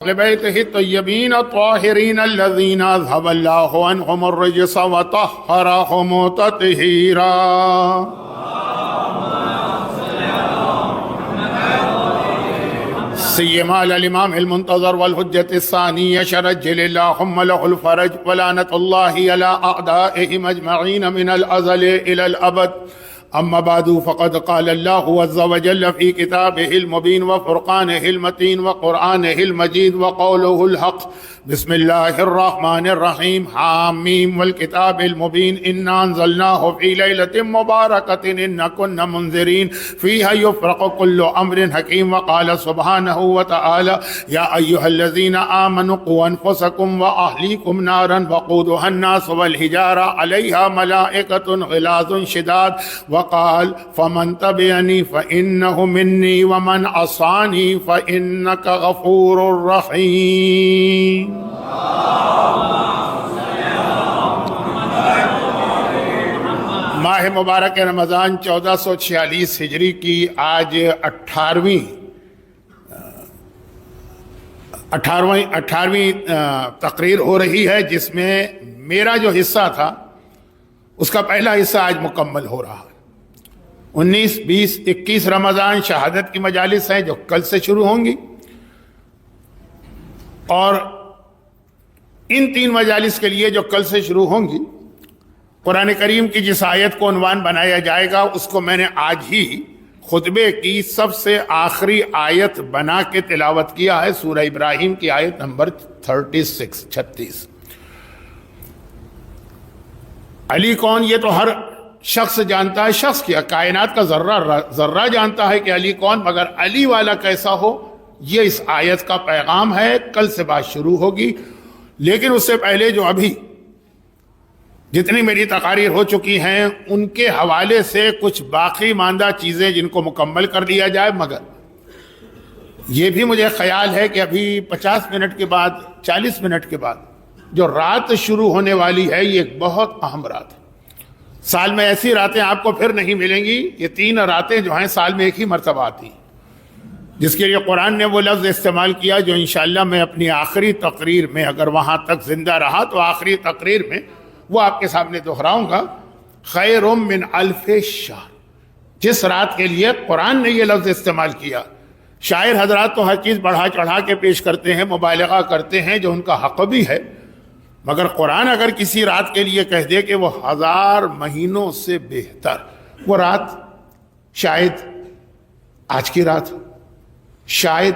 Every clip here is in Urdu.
لبيته الطيبين الطاهرين الذين أذهب الله عنهم الرجس وطهرهم تطهيرا. سيما على الإمام المنتظر والحجة الثانية شرجل اللهم له الفرج ولعنة الله على أعدائهم أجمعين من الأزل إلى الأبد. أما بعد فقد قال الله عز وجل في كتابه المبين وفرقانه المتين وقرآنه المجيد وقوله الحق. بسم الله الرحمن الرحيم. حاميم والكتاب المبين إنا أنزلناه في ليلة مباركة إنا كنا منذرين فيها يفرق كل أمر حكيم. وقال سبحانه وتعالى يا أيها الذين آمنوا قوا أنفسكم وأهليكم نارا وقودها الناس والحجارة عليها ملائكة غلاظ شداد. وقال فمن تبعني فإنه مني ومن عصاني فإنك غفور رحيم. ماہ مبارک رمضان 1446 ہجری کی آج 18ویں تقریر ہو رہی ہے، جس میں میرا جو حصہ تھا اس کا پہلا حصہ آج مکمل ہو رہا ہے۔ 19، 20، 21 رمضان شہادت کی مجالس ہیں جو کل سے شروع ہوں گی، اور ان 3 مجالس کے لیے جو کل سے شروع ہوں گی، قرآن کریم کی جس آیت کو عنوان بنایا جائے گا اس کو میں نے آج ہی خطبے کی سب سے آخری آیت بنا کے تلاوت کیا ہے، سورہ ابراہیم کی آیت نمبر 36۔ علی کون؟ یہ تو ہر شخص جانتا ہے، شخص کیا کائنات کا ذرہ جانتا ہے کہ علی کون، مگر علی والا کیسا ہو یہ اس آیت کا پیغام ہے۔ کل سے بات شروع ہوگی، لیکن اس سے پہلے جو ابھی جتنی میری تقاریر ہو چکی ہیں ان کے حوالے سے کچھ باقی ماندہ چیزیں جن کو مکمل کر دیا جائے، مگر یہ بھی مجھے خیال ہے کہ ابھی 50 منٹ کے بعد 40 منٹ کے بعد جو رات شروع ہونے والی ہے یہ ایک بہت اہم رات ہے۔ سال میں ایسی راتیں آپ کو پھر نہیں ملیں گی، یہ 3 راتیں جو ہیں سال میں ایک ہی مرتبہ آتی ہیں، جس کے لیے قرآن نے وہ لفظ استعمال کیا جو انشاءاللہ میں اپنی آخری تقریر میں، اگر وہاں تک زندہ رہا تو آخری تقریر میں وہ آپ کے سامنے دہراؤں گا۔ خیر من الف شہر، جس رات کے لیے قرآن نے یہ لفظ استعمال کیا۔ شاعر حضرات تو ہر چیز بڑھا چڑھا کے پیش کرتے ہیں، مبالغہ کرتے ہیں جو ان کا حق بھی ہے، مگر قرآن اگر کسی رات کے لیے کہہ دے کہ وہ 1000 مہینوں سے بہتر، وہ رات شاید آج کی رات ہو، شاید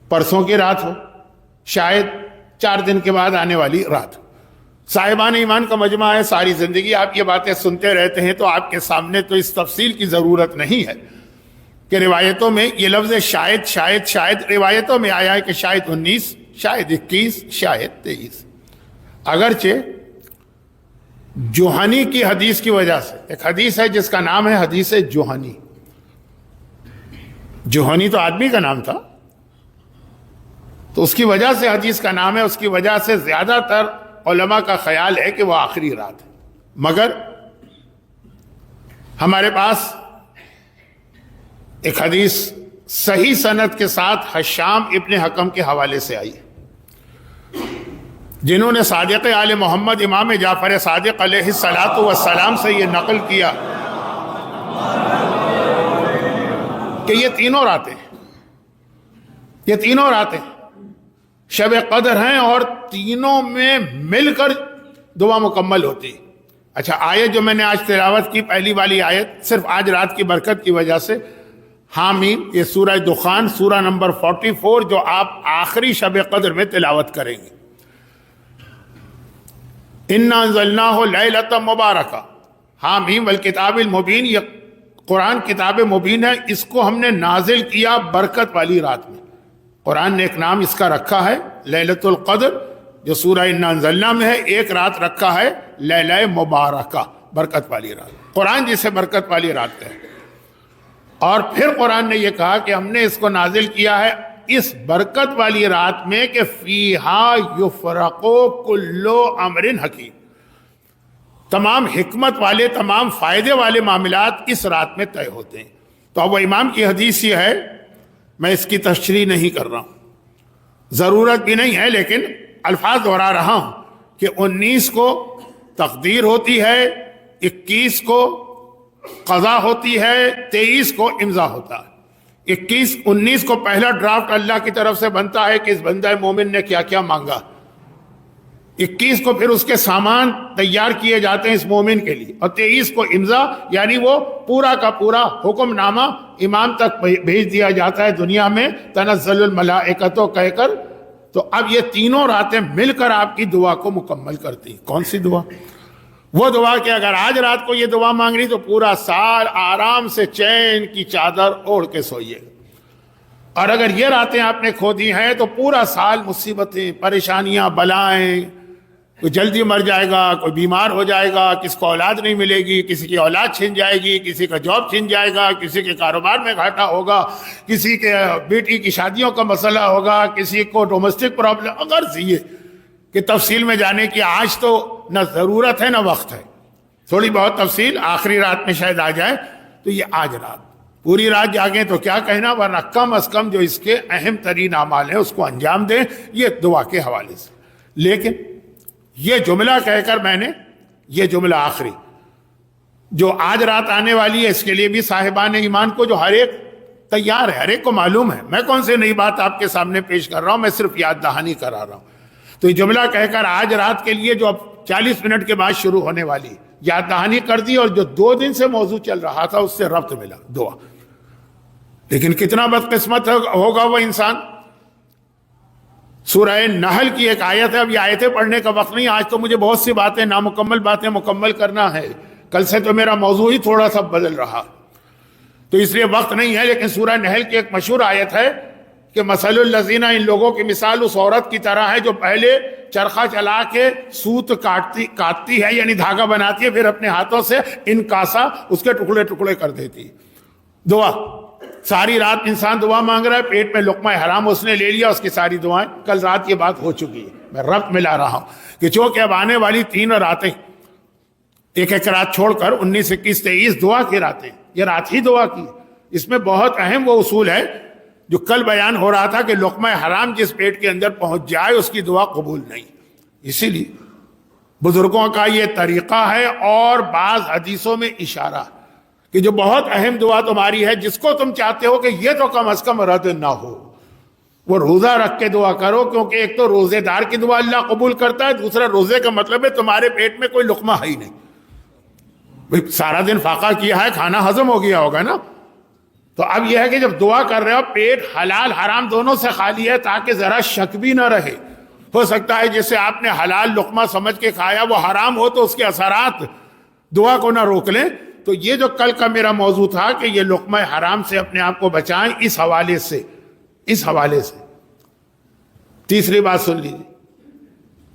پرسوں کی رات ہو، شاید 4 دن کے بعد آنے والی رات ہو۔ صاحبان ایمان کا مجمع ہے، ساری زندگی آپ یہ باتیں سنتے رہتے ہیں، تو آپ کے سامنے تو اس تفصیل کی ضرورت نہیں ہے کہ روایتوں میں یہ لفظ شاید روایتوں میں آیا ہے کہ شاید 19، شاید 21، شاید 23۔ اگرچہ جوہنی کی حدیث کی وجہ سے، ایک حدیث ہے جس کا نام ہے حدیث جوہنی۔ جوہنی تو آدمی کا نام تھا، تو اس کی وجہ سے حدیث کا نام ہے، اس کی وجہ سے زیادہ تر علماء کا خیال ہے کہ وہ آخری رات ہے، مگر ہمارے پاس ایک حدیث صحیح سند کے ساتھ حشام ابن حکم کے حوالے سے آئی ہے، جنہوں نے صادق آل محمد امام جعفر صادق علیہ الصلاۃ والسلام سے یہ نقل کیا کہ یہ تینوں راتیں شب قدر ہیں، اور تینوں میں مل کر دعا مکمل ہوتی۔ اچھا، آیت جو میں نے آج تلاوت کی، پہلی والی آیت صرف آج رات کی برکت کی وجہ سے، حامیم، یہ سورہ دخان سورہ نمبر 44 جو آپ آخری شب قدر میں تلاوت کریں گے۔ اِنَّا أَنزَلْنَاهُ لَيْلَةً مُبَارَكَةً حامیم والکتاب المبین، یہ قرآن کتاب مبین ہے، اس کو ہم نے نازل کیا برکت والی رات میں۔ قرآن نے ایک نام اس کا رکھا ہے لیلۃ القدر، جو سورہ اِنَّا أَنزَلْنَا میں ہے، ایک رات رکھا ہے لیلہ مبارکہ، برکت والی رات۔ قرآن جسے برکت والی رات کہے، اور پھر قرآن نے یہ کہا کہ ہم نے اس کو نازل کیا ہے اس برکت والی رات میں کہ فیہا یفرق کل امر حکیم، تمام حکمت والے، تمام فائدے والے معاملات اس رات میں طے ہوتے ہیں۔ تو اب وہ امام کی حدیث یہ ہے، میں اس کی تشریح نہیں کر رہا ہوں، ضرورت بھی نہیں ہے، لیکن الفاظ دہرا رہا ہوں کہ 19 کو تقدیر ہوتی ہے، 21 کو قضا ہوتی ہے، 23 کو امضا ہوتا ہے۔ 19 کو پہلا ڈرافٹ اللہ کی طرف سے بنتا ہے کہ اس بندہ مومن نے کیا کیا مانگا، 21 کو پھر اس کے سامان تیار کیے جاتے ہیں اس مومن کے لیے، اور 23 کو امضا، یعنی وہ پورا کا پورا حکم نامہ امام تک بھیج دیا جاتا ہے دنیا میں، تنزل الملائکۃ کہہ کر۔ تو اب یہ تینوں راتیں مل کر آپ کی دعا کو مکمل کرتی۔ کون سی دعا؟ وہ دعا کہ اگر آج رات کو یہ دعا مانگ رہی تو پورا سال آرام سے چین کی چادر اوڑھ کے سوئیے، اور اگر یہ راتیں آپ نے کھو دی ہیں تو پورا سال مصیبتیں، پریشانیاں، بلائیں، کوئی جلدی مر جائے گا، کوئی بیمار ہو جائے گا، کسی کو اولاد نہیں ملے گی، کسی کی اولاد چھن جائے گی، کسی کا جاب چھن جائے گا، کسی کے کاروبار میں گھاٹا ہوگا، کسی کے بیٹی کی شادیوں کا مسئلہ ہوگا، کسی کو ڈومیسٹک پرابلم، اگر یہ کہ تفصیل میں جانے کی آج تو نہ ضرورت ہے نہ وقت ہے، تھوڑی بہت تفصیل آخری رات میں شاید آ جائے، تو یہ آج رات پوری رات جاگیں تو کیا کہنا، ورنہ کم از کم جو اس کے اہم ترین اعمال ہیں اس کو انجام دیں، یہ دعا کے حوالے سے۔ لیکن یہ جملہ کہہ کر میں نے یہ جملہ آخری جو آج رات آنے والی ہے، اس کے لیے بھی صاحبان ایمان کو جو ہر ایک تیار ہے، ہر ایک کو معلوم ہے، میں کون سے نئی بات آپ کے سامنے پیش کر رہا ہوں، میں صرف یاد دہانی کرا رہا ہوں۔ تو یہ جملہ کہہ کر آج رات کے لیے جو اب 40 منٹ کے بعد شروع ہونے والی یاد دہانی کر دی، اور جو 2 دن سے موضوع چل رہا تھا اس سے ربط ملا، دعا۔ لیکن کتنا بدقسمت ہوگا وہ انسان۔ سورہ نحل کی ایک آیت ہے، اب یہ آیتیں پڑھنے کا وقت نہیں، آج تو مجھے بہت سی باتیں، نامکمل باتیں مکمل کرنا ہے، کل سے تو میرا موضوع ہی تھوڑا سا بدل رہا، تو اس لیے وقت نہیں ہے۔ لیکن سورہ نحل کی ایک مشہور آیت ہے کہ مثل الذین، ان لوگوں کی مثال اس عورت کی طرح ہے جو پہلے چرخہ چلا کے سوت کاٹتی ہے، یعنی دھاگا بناتی ہے، پھر اپنے ہاتھوں سے انکاسا اس کے ٹکڑے ٹکڑے کر دیتی۔ دعا ساری رات انسان دعا مانگ رہا ہے، پیٹ میں لقمہ حرام اس نے لے لیا، اس کی ساری دعائیں، کل رات یہ بات ہو چکی ہے، میں ربط ملا رہا ہوں کہ چونکہ اب آنے والی 3 راتیں، ایک ایک رات چھوڑ کر 19، 21، 23 دعا کی راتیں، یہ رات ہی دعا کی۔ اس میں بہت اہم وہ اصول ہے جو کل بیان ہو رہا تھا کہ لقمہ حرام جس پیٹ کے اندر پہنچ جائے اس کی دعا قبول نہیں۔ اسی لیے بزرگوں کا یہ طریقہ ہے، اور بعض حدیثوں میں اشارہ کہ جو بہت اہم دعا تمہاری ہے، جس کو تم چاہتے ہو کہ یہ تو کم از کم رد نہ ہو، وہ روزہ رکھ کے دعا کرو، کیونکہ ایک تو روزے دار کی دعا اللہ قبول کرتا ہے، دوسرا روزے کا مطلب ہے تمہارے پیٹ میں کوئی لقمہ ہے ہی نہیں، سارا دن فاقہ کیا ہے، کھانا ہضم ہو گیا ہوگا نا۔ تو اب یہ ہے کہ جب دعا کر رہے ہو پیٹ حلال حرام دونوں سے خالی ہے، تاکہ ذرا شک بھی نہ رہے، ہو سکتا ہے جسے آپ نے حلال لقمہ سمجھ کے کھایا وہ حرام ہو تو اس کے اثرات دعا کو نہ روک لیں۔ تو یہ جو کل کا میرا موضوع تھا کہ یہ لقمہ حرام سے اپنے آپ کو بچائیں، اس حوالے سے تیسری بات سن لیجیے۔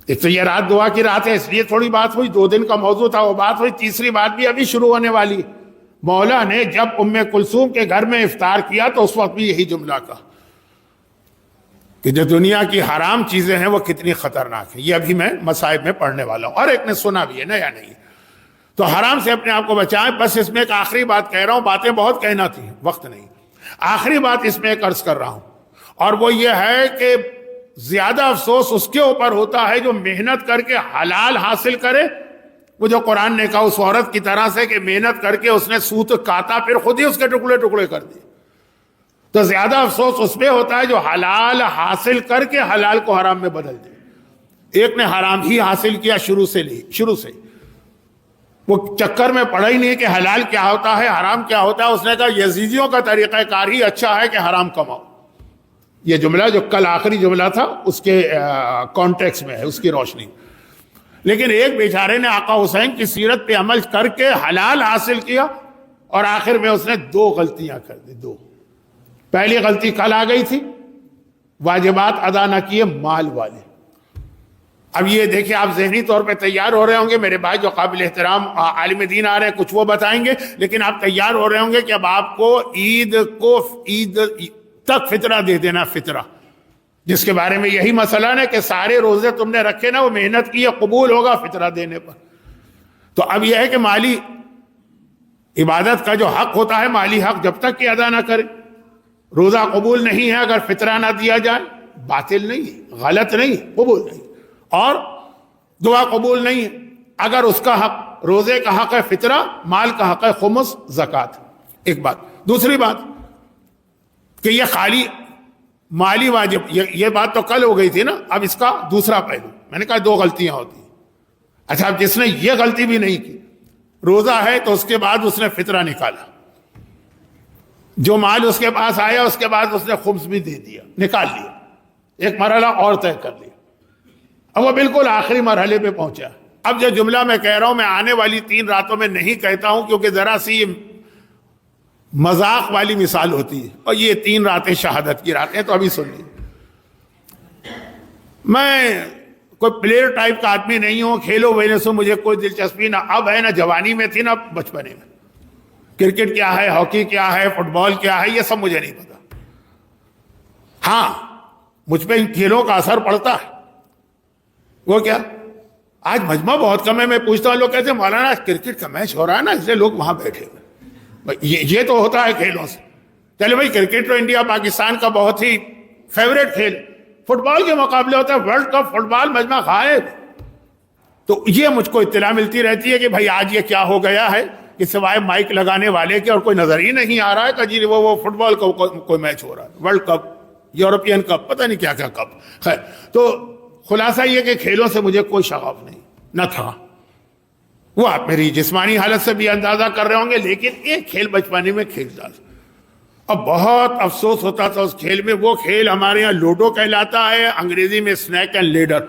ایک تو یہ رات دعا کی رات ہے، اس لیے تھوڑی بات ہوئی، 2 دن کا موضوع تھا وہ بات ہوئی، تیسری بات بھی ابھی شروع ہونے والی۔ مولا نے جب ام کلثوم کے گھر میں افطار کیا تو اس وقت بھی یہی جملہ کہا کہ جو دنیا کی حرام چیزیں ہیں وہ کتنی خطرناک ہیں، یہ ابھی میں مصائب میں پڑھنے والا ہوں، اور ایک نے سنا بھی ہے، نیا نہیں۔ تو حرام سے اپنے آپ کو بچائیں۔ بس اس میں ایک آخری بات کہہ رہا ہوں، باتیں بہت کہنا تھی، وقت نہیں، آخری بات اس میں ایک عرض کر رہا ہوں، اور وہ یہ ہے کہ زیادہ افسوس اس کے اوپر ہوتا ہے جو محنت کر کے حلال حاصل کرے، وہ جو قرآن نے کہا اس عورت کی طرح سے کہ محنت کر کے اس نے سوت کاتا، پھر خود ہی اس کے ٹکڑے ٹکڑے کر دیے۔ تو زیادہ افسوس اس پہ ہوتا ہے جو حلال حاصل کر کے حلال کو حرام میں بدل دے۔ ایک نے حرام ہی حاصل کیا شروع سے، وہ چکر میں پڑا ہی نہیں کہ حلال کیا ہوتا ہے حرام کیا ہوتا ہے، اس نے کہا یزیدیوں کا طریقہ کار ہی اچھا ہے کہ حرام کماؤ۔ یہ جملہ جو کل آخری جملہ تھا اس کے کانٹیکس میں ہے، اس کی روشنی۔ لیکن ایک بیچارے نے آقا حسین کی سیرت پہ عمل کر کے حلال حاصل کیا، اور آخر میں اس نے 2 غلطیاں کر دی۔ 2 پہلی غلطی کل آ گئی تھی، واجبات ادا نہ کیے مال والے۔ اب یہ دیکھیں آپ ذہنی طور پہ تیار ہو رہے ہوں گے، میرے بھائی جو قابل احترام عالم دین آ رہے ہیں کچھ وہ بتائیں گے، لیکن آپ تیار ہو رہے ہوں گے کہ اب آپ کو عید تک فطرہ دے دینا، فطرہ جس کے بارے میں یہی مسئلہ ہے کہ سارے روزے تم نے رکھے نا، وہ محنت کی ہے، قبول ہوگا فطرہ دینے پر۔ تو اب یہ ہے کہ مالی عبادت کا جو حق ہوتا ہے، مالی حق جب تک کہ ادا نہ کرے، روزہ قبول نہیں ہے اگر فطرہ نہ دیا جائے، باطل نہیں، غلط نہیں، قبول نہیں، اور دعا قبول نہیں ہے اگر اس کا حق روزے کا حق ہے فطرہ، مال کا حق ہے خمس زکوٰۃ. ایک بات. دوسری بات کہ یہ خالی مالی واجب، یہ بات تو کل ہو گئی تھی نا. اب اس کا دوسرا پہلو، میں نے کہا دو غلطیاں ہوتی ہیں. اچھا، اب جس نے یہ غلطی بھی نہیں کی، روزہ ہے تو اس کے بعد اس نے فطرہ نکالا، جو مال اس کے پاس آیا اس کے بعد اس نے خمس بھی دے دیا، نکال لیا، ایک مرحلہ اور طے کر لیا. اب وہ بالکل آخری مرحلے پہ پہنچا. اب جو جملہ میں کہہ رہا ہوں میں آنے والی 3 راتوں میں نہیں کہتا ہوں، کیونکہ ذرا سی مذاق والی مثال ہوتی ہے، اور یہ 3 راتیں شہادت کی راتیں. تو ابھی سن لیجیے، میں کوئی پلیئر ٹائپ کا آدمی نہیں ہوں، کھیلوں ویلوں سے مجھے کوئی دلچسپی نہ اب ہے، نہ جوانی میں تھی، نہ بچپنے میں. کرکٹ کیا ہے، ہاکی کیا ہے، فٹ بال کیا ہے، یہ سب مجھے نہیں پتا. ہاں، مجھ پہ ان کھیلوں کا اثر پڑتا ہے. وہ کیا، آج مجمع بہت کم ہے، میں پوچھتا ہوں، لوگ کہتے ہیں مولانا کرکٹ کا میچ ہو رہا ہے نا، اس لیے لوگ وہاں بیٹھے ہوئے. یہ تو ہوتا ہے کھیلوں سے. چلے بھائی، کرکٹ تو انڈیا پاکستان کا بہت ہی فیوریٹ کھیل. فٹ بال کے مقابلے ہوتا ہے، ورلڈ کپ فٹ بال، مجمع غائب. تو یہ مجھ کو اطلاع ملتی رہتی ہے کہ بھائی آج یہ کیا ہو گیا ہے کہ سوائے مائک لگانے والے کے اور کوئی نظر ہی نہیں آ رہا ہے کہ جی وہ فٹ بال کا کوئی میچ ہو رہا ہے، ورلڈ کپ، یورپین کپ، پتہ نہیں کیا کیا کپ. خیر، تو خلاصہ یہ کہ کھیلوں سے مجھے کوئی شغف نہیں، نہ تھا. وہ آپ میری جسمانی حالت سے بھی اندازہ کر رہے ہوں گے، لیکن ایک کھیل بچپنے میں کھیلتا تھا. اب بہت افسوس ہوتا تھا اس کھیل میں. وہ کھیل ہمارے یہاں لوڈو کہلاتا ہے، انگریزی میں اسنیک اینڈ لیڈر.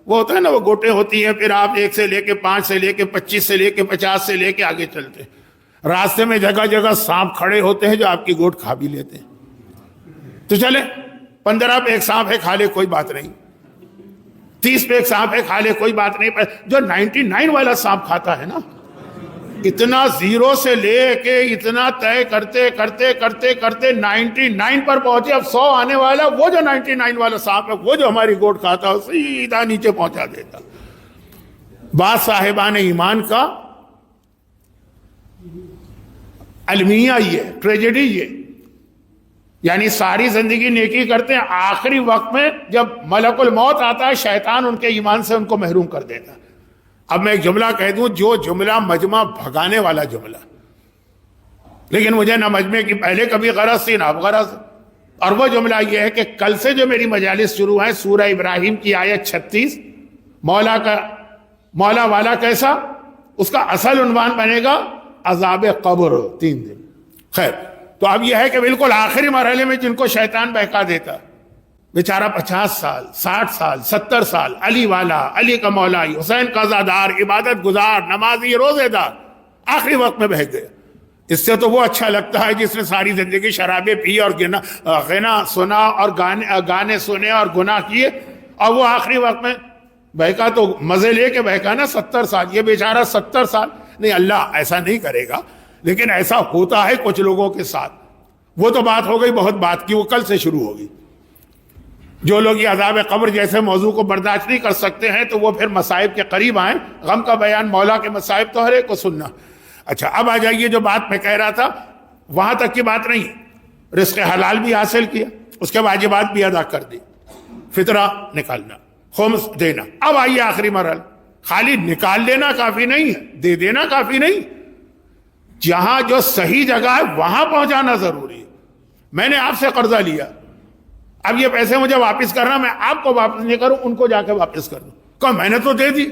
وہ ہوتا ہے نا، وہ گوٹے ہوتی ہیں، پھر آپ 1 سے لے کے 5 سے لے کے 25 سے لے کے 50 سے لے کے آگے چلتے ہیں. راستے میں جگہ جگہ سانپ کھڑے ہوتے ہیں جو آپ کی گوٹ کھا بھی لیتے ہیں. تو چلے 15 پہ ایک سانپ ہے، کھا لے کوئی بات نہیں. 30 پہ ایک سانپ ہے، کھا لے کوئی بات نہیں. جو 99 والا سانپ کھاتا ہے نا، اتنا 0 سے لے کے اتنا طے کرتے کرتے کرتے کرتے 99 پر پہنچے. اب 100 آنے والا، وہ جو 99 والا سانپ ہے، وہ جو ہماری گوٹ کھاتا ہے، سیدھا نیچے پہنچا دیتا. بعض صاحبان ایمان کا المیہ یہ ٹریجڈی یہ، یعنی ساری زندگی نیکی کرتے ہیں، آخری وقت میں جب ملک الموت آتا ہے، شیطان ان کے ایمان سے ان کو محروم کر دیتا ہے. اب میں ایک جملہ کہہ دوں، جو جملہ مجمع بھگانے والا جملہ، لیکن مجھے نہ مجمع کی پہلے کبھی غرض تھی نہ اب غرض. اور وہ جملہ یہ ہے کہ کل سے جو میری مجالس شروع ہیں، سورہ ابراہیم کی آیت 36، مولا والا کیسا، اس کا اصل عنوان بنے گا عذاب قبر 3 دن. خیر، تو اب یہ ہے کہ بالکل آخری مرحلے میں جن کو شیطان بہکا دیتا، بیچارہ 50 سال 60 سال 70 سال علی والا، علی کا مولائی، حسین کا عزادار، عبادت گزار، نمازی، روزے دار، آخری وقت میں بہک گیا. اس سے تو وہ اچھا لگتا ہے جس نے ساری زندگی شرابیں پی اور غنا سنا اور گانے سنے اور گناہ کیے، اور وہ آخری وقت میں بہکا. تو مزے لے کے بہکا نا 70 سال. یہ بیچارہ 70 سال نہیں، اللہ ایسا نہیں کرے گا، لیکن ایسا ہوتا ہے کچھ لوگوں کے ساتھ. وہ تو بات ہو گئی، بہت بات کی، وہ کل سے شروع ہوگی. جو لوگ یہ عذاب قبر جیسے موضوع کو برداشت نہیں کر سکتے ہیں تو وہ پھر مصائب کے قریب آئیں. غم کا بیان، مولا کے مصائب تو ہر ایک کو سننا. اچھا، اب آ جائیے جو بات میں کہہ رہا تھا، وہاں تک کی بات نہیں. رزق حلال بھی حاصل کیا، اس کے واجبات بھی ادا کر دی، فطرہ نکالنا، خمس دینا. اب آئیے آخری مرحلہ. خالی نکال لینا کافی نہیں ہے، دے دینا کافی نہیں، جہاں جو صحیح جگہ ہے وہاں پہنچانا ضروری ہے. میں نے آپ سے قرضہ لیا، اب یہ پیسے مجھے واپس کرنا، میں آپ کو واپس نہیں کروں، ان کو جا کے واپس کر دوں. کہا میں نے تو دے دی.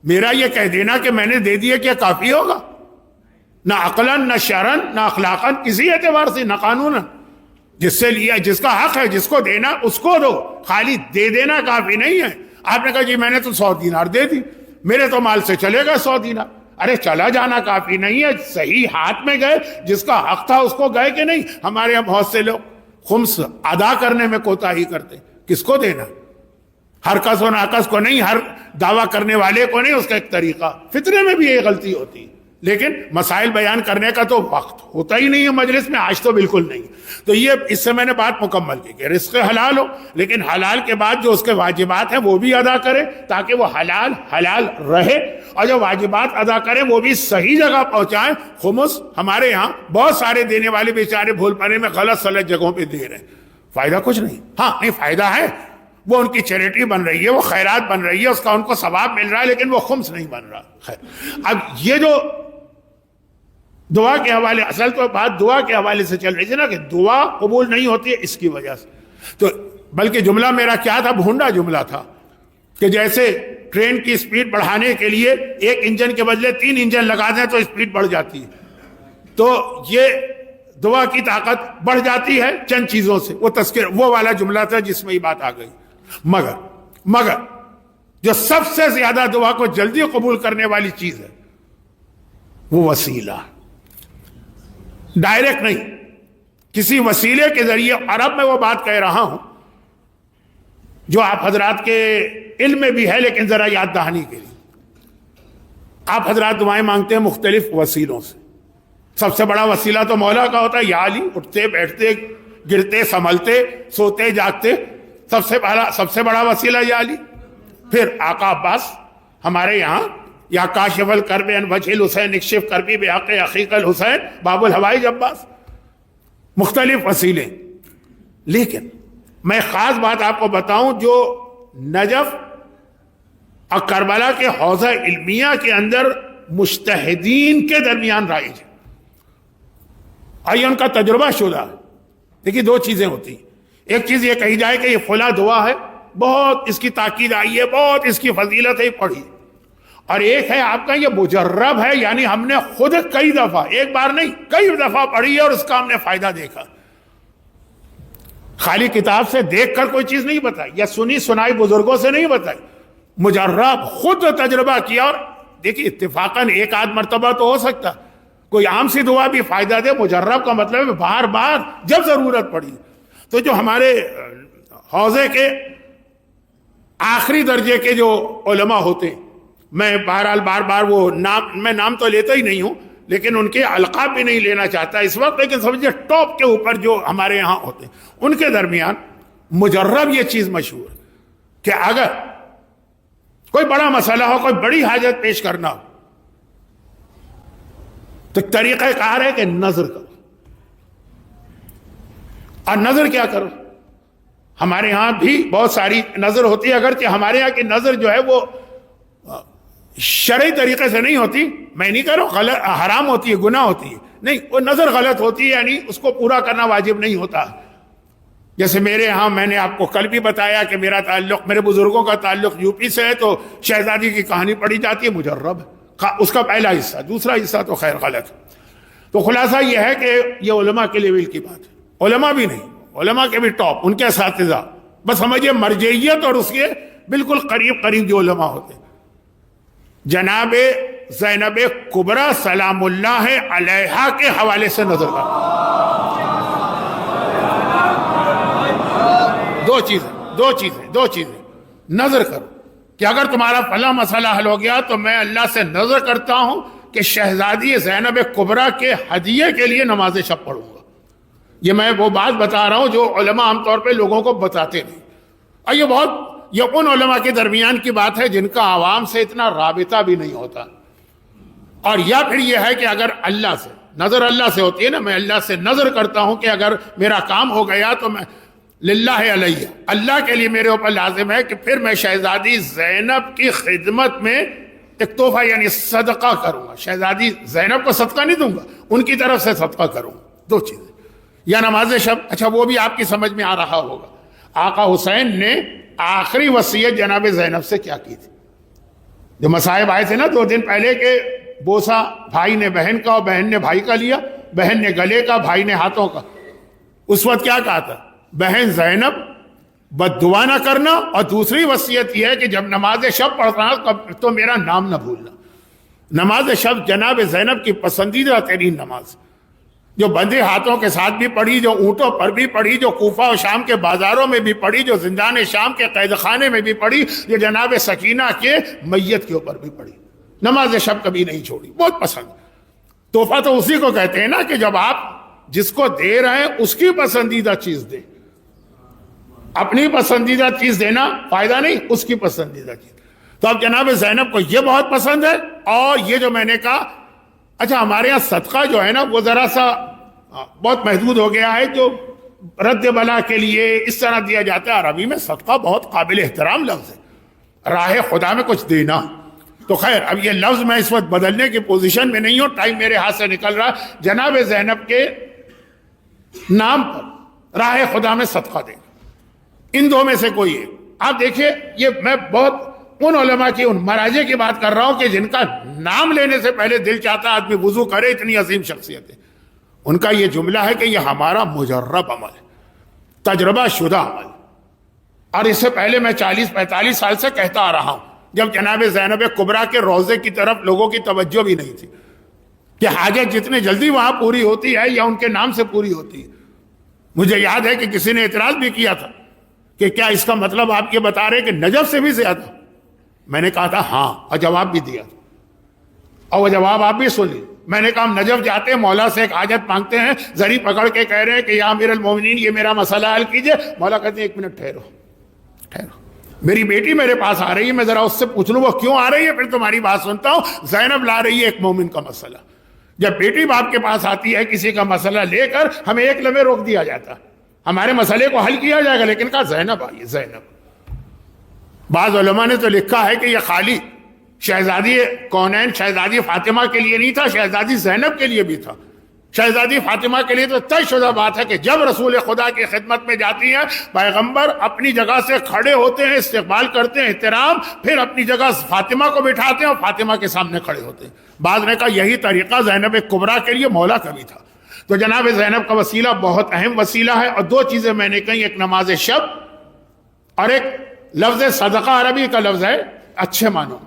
میرا یہ کہہ دینا کہ میں نے دے دیا کیا کافی ہوگا؟ نہ عقلاً، نہ شرعاً، نہ اخلاقاً، کسی اعتبار سے، نہ قانوناً. جس سے لیا، جس کا حق ہے، جس کو دینا اس کو دو. خالی دے دینا کافی نہیں ہے. آپ نے کہا جی میں نے تو 100 دینار دے دی، میرے تو مال سے چلے گا 100 دینار. ارے چلا جانا کافی نہیں ہے، صحیح ہاتھ میں گئے، جس کا حق تھا اس کو گئے کہ نہیں. ہمارے یہاں بہت سے لوگ خمس ادا کرنے میں کوتاہی کرتے. کس کو دینا؟ ہر کس و ناکس کو نہیں، ہر دعویٰ کرنے والے کو نہیں. اس کا ایک طریقہ، فطرے میں بھی یہ غلطی ہوتی ہے، لیکن مسائل بیان کرنے کا تو وقت ہوتا ہی نہیں ہے مجلس میں، آج تو بالکل نہیں. تو یہ اس سے میں نے بات مکمل کی کہ رزق حلال ہو، لیکن حلال کے بعد جو اس کے واجبات ہیں وہ بھی ادا کرے، تاکہ وہ حلال رہے، اور جو واجبات ادا کریں وہ بھی صحیح جگہ پہنچائیں. خمس ہمارے یہاں بہت سارے دینے والے بیچارے بھول پانے میں غلط سلط جگہوں پہ دے رہے ہیں. فائدہ کچھ نہیں. ہاں نہیں فائدہ ہے, وہ ان کی چیریٹی بن رہی ہے, وہ خیرات بن رہی ہے, اس کا ان کو ثواب مل رہا ہے, لیکن وہ خمس نہیں بن رہا. خیر, اب یہ جو دعا کے حوالے, اصل تو بات دعا کے حوالے سے چل رہی تھی نا کہ دعا قبول نہیں ہوتی ہے اس کی وجہ سے. تو بلکہ جملہ میرا کیا تھا, بھونڈا جملہ تھا کہ جیسے ٹرین کی سپیڈ بڑھانے کے لیے ایک انجن کے بدلے 3 انجن لگا دیں تو سپیڈ بڑھ جاتی ہے. تو یہ دعا کی طاقت بڑھ جاتی ہے چند چیزوں سے. وہ تذکر, وہ والا جملہ تھا جس میں یہ بات آ گئی. مگر جو سب سے زیادہ دعا کو جلدی قبول کرنے والی چیز ہے وہ وسیلہ, ڈائریکٹ نہیں, کسی وسیلے کے ذریعے. عرب میں وہ بات کہہ رہا ہوں جو آپ حضرات کے علم میں بھی ہے, لیکن ذرا یاد دہانی کے لیے. آپ حضرات دعائیں مانگتے ہیں مختلف وسیلوں سے. سب سے بڑا وسیلہ تو مولا کا ہوتا ہے, یا علی, اٹھتے بیٹھتے گرتے سنبھلتے سوتے جاگتے, سب سے بڑا وسیلہ یا علی. پھر آقا عباس ہمارے یہاں, یا کاشف الکرب عن وجہ الحسین اکشف کربی بحق اخیک الحسین باب الحوائج عباس, مختلف وسیلے. لیکن میں خاص بات آپ کو بتاؤں جو نجف اور کربلا کے حوزہ علمیہ کے اندر مجتہدین کے درمیان رائج ہے, اور یہ ان کا تجربہ شدہ ہے. دیکھیے 2 چیزیں ہوتی ہیں. ایک چیز یہ کہی جائے کہ یہ فلاں دعا ہے, بہت اس کی تاکید آئی ہے, بہت اس کی فضیلت ہے, پڑھی. اور ایک ہے آپ کا یہ مجرب ہے, یعنی ہم نے خود کئی دفعہ, ایک بار نہیں کئی دفعہ پڑھی ہے اور اس کا ہم نے فائدہ دیکھا. خالی کتاب سے دیکھ کر کوئی چیز نہیں بتائی, یا سنی سنائی بزرگوں سے نہیں بتائی, مجرب خود تجربہ کیا. اور دیکھیے اتفاقاً ایک آدھ مرتبہ تو ہو سکتا, کوئی عام سی دعا بھی فائدہ دے. مجرب کا مطلب ہے بار بار جب ضرورت پڑی. تو جو ہمارے حوزے کے آخری درجے کے جو علماء ہوتے ہیں, میں بہرحال بار بار وہ نام تو لیتا ہی نہیں ہوں, لیکن ان کے القاب بھی نہیں لینا چاہتا اس وقت, لیکن سمجھے ٹاپ کے اوپر جو ہمارے یہاں ہوتے ہیں ان کے درمیان مجرب یہ چیز مشہور ہے کہ اگر کوئی بڑا مسئلہ ہو, کوئی بڑی حاجت پیش کرنا ہو, تو طریقہ کار ہے کہ نظر کرو. اور نظر کیا کرو, ہمارے ہاں بھی بہت ساری نظر ہوتی ہے, اگرچہ ہمارے یہاں کی نظر جو ہے وہ شرعی طریقے سے نہیں ہوتی. میں نہیں کہہ رہا ہوں غلط حرام ہوتی ہے, گناہ ہوتی ہے, نہیں, وہ نظر غلط ہوتی ہے, یعنی اس کو پورا کرنا واجب نہیں ہوتا. جیسے میرے ہاں میں نے آپ کو کل بھی بتایا کہ میرا تعلق, میرے بزرگوں کا تعلق یو پی سے ہے, تو شہزادی کی کہانی پڑھی جاتی ہے, مجرب اس کا پہلا حصہ, دوسرا حصہ تو خیر غلط. تو خلاصہ یہ ہے کہ یہ علماء کے لیول کی بات ہے, علماء بھی نہیں, علماء کے بھی ٹاپ, ان کے اساتذہ, بس سمجھے مرجعیت اور اس کے بالکل قریب جو علماء ہوتے ہیں. جناب زینب کبریٰ سلام اللہ علیہا کے حوالے سے نظر کرو. 2 چیزیں نظر کرو کہ اگر تمہارا فلاں مسئلہ حل ہو گیا تو میں اللہ سے نظر کرتا ہوں کہ شہزادی زینب کبریٰ کے ہدیے کے لیے نماز شب پڑھوں گا. یہ میں وہ بات بتا رہا ہوں جو علماء عام طور پہ لوگوں کو بتاتے نہیں. اور یہ ان علماء کے درمیان کی بات ہے جن کا عوام سے اتنا رابطہ بھی نہیں ہوتا. اور یا پھر یہ ہے کہ اگر اللہ سے نظر, اللہ سے ہوتی ہے نا, میں اللہ سے نظر کرتا ہوں کہ اگر میرا کام ہو گیا تو میں للہ علیہ, اللہ کے لیے میرے اوپر لازم ہے کہ پھر میں شہزادی زینب کی خدمت میں ایک تحفہ یعنی صدقہ کروں گا. شہزادی زینب کو صدقہ نہیں دوں گا, ان کی طرف سے صدقہ کروں گا. 2 چیزیں. یا نماز شب, اچھا وہ بھی آپ کی سمجھ میں آ رہا ہوگا, آقا حسین نے آخری وصیت جناب زینب سے کیا کی تھی. جو مصائب آئے تھے نا 2 دن پہلے کے, بوسا بھائی نے بہن کا اور بہن نے بھائی کا لیا, بہن نے گلے کا, بھائی نے ہاتھوں کا. اس وقت کیا کہا تھا, بہن زینب بد دعا نہ کرنا, اور دوسری وصیت یہ ہے کہ جب نماز شب پڑھنا تو میرا نام نہ بھولنا. نماز شب جناب زینب کی پسندیدہ ترین نماز, جو بندے ہاتھوں کے ساتھ بھی پڑھی, جو اونٹوں پر بھی پڑھی, جو کوفہ و شام کے بازاروں میں بھی پڑھی, جو زندان شام کے قید خانے میں بھی پڑھی, جو جناب سکینہ کے میت کے اوپر بھی پڑھی. نماز شب کبھی نہیں چھوڑی, بہت پسند. تحفہ تو اسی کو کہتے ہیں نا کہ جب آپ جس کو دے رہے ہیں اس کی پسندیدہ چیز دیں. اپنی پسندیدہ چیز دینا فائدہ نہیں, اس کی پسندیدہ چیز. تو اب جناب زینب کو یہ بہت پسند ہے. اور یہ جو میں نے کہا, اچھا ہمارے یہاں صدقہ جو ہے نا وہ ذرا سا بہت محدود ہو گیا ہے, جو رد بلا کے لیے اس طرح دیا جاتا ہے. عربی میں صدقہ بہت قابل احترام لفظ ہے، راہ خدا میں کچھ دینا. تو خیر اب یہ لفظ میں اس وقت بدلنے کی پوزیشن میں نہیں ہوں، ٹائم میرے ہاتھ سے نکل رہا. جناب زینب کے نام پر راہ خدا میں صدقہ دینا، ان دو میں سے کوئی ایک. آپ دیکھیے یہ میں بہت ان علماء کی ان مراجع کی بات کر رہا ہوں کہ جن کا نام لینے سے پہلے دل چاہتا آدمی وضو کرے، اتنی عظیم شخصیت ہے. ان کا یہ جملہ ہے کہ یہ ہمارا مجرب عمل ہے، تجربہ شدہ عمل. اور اس سے پہلے میں 40-45 سال سے کہتا آ رہا ہوں، جب جناب زینب کبریٰ کے روضے کی طرف لوگوں کی توجہ بھی نہیں تھی کہ حاجت جتنے جلدی وہاں پوری ہوتی ہے یا ان کے نام سے پوری ہوتی ہے. مجھے یاد ہے کہ کسی نے اعتراض بھی کیا تھا کہ کیا اس کا مطلب آپ یہ بتا رہے کہ نجف سے بھی زیادہ؟ میں نے کہا تھا ہاں، اور جواب بھی دیا تھا، اور وہ جواب آپ بھی سن لی. میں نے کہا ہم نجف جاتے ہیں، مولا سے ایک حاجت مانگتے ہیں، زری پکڑ کے کہہ رہے ہیں کہ یا امیر المومنین یہ میرا مسئلہ حل کیجئے. مولا کہتے ہیں ایک منٹ ٹھہرو، میری بیٹی میرے پاس آ رہی ہے، میں ذرا اس سے پوچھ لوں وہ کیوں آ رہی ہے، پھر تمہاری بات سنتا ہوں. زینب لا رہی ہے ایک مومن کا مسئلہ. جب بیٹی باپ کے پاس آتی ہے کسی کا مسئلہ لے کر، ہمیں ایک لمحے روک دیا جاتا ہے، ہمارے مسئلے کو حل کیا جائے گا، لیکن کہا زینب آئیے. زینب، بعض علماء نے تو لکھا ہے کہ یہ خالی شہزادی کونین شہزادی فاطمہ کے لیے نہیں تھا، شہزادی زینب کے لیے بھی تھا. شہزادی فاطمہ کے لیے تو طے شدہ بات ہے کہ جب رسول خدا کی خدمت میں جاتی ہیں، پیغمبر اپنی جگہ سے کھڑے ہوتے ہیں، استقبال کرتے ہیں، احترام، پھر اپنی جگہ فاطمہ کو بٹھاتے ہیں اور فاطمہ کے سامنے کھڑے ہوتے ہیں. بعض نے کہا یہی طریقہ زینب کبریٰ کے لیے مولا کا بھی تھا. تو جناب زینب کا وسیلہ بہت اہم وسیلہ ہے. اور دو چیزیں میں نے کہیں، ایک نماز شب اور ایک لفظ صدقہ. عربی کا لفظ ہے اچھے معنوں،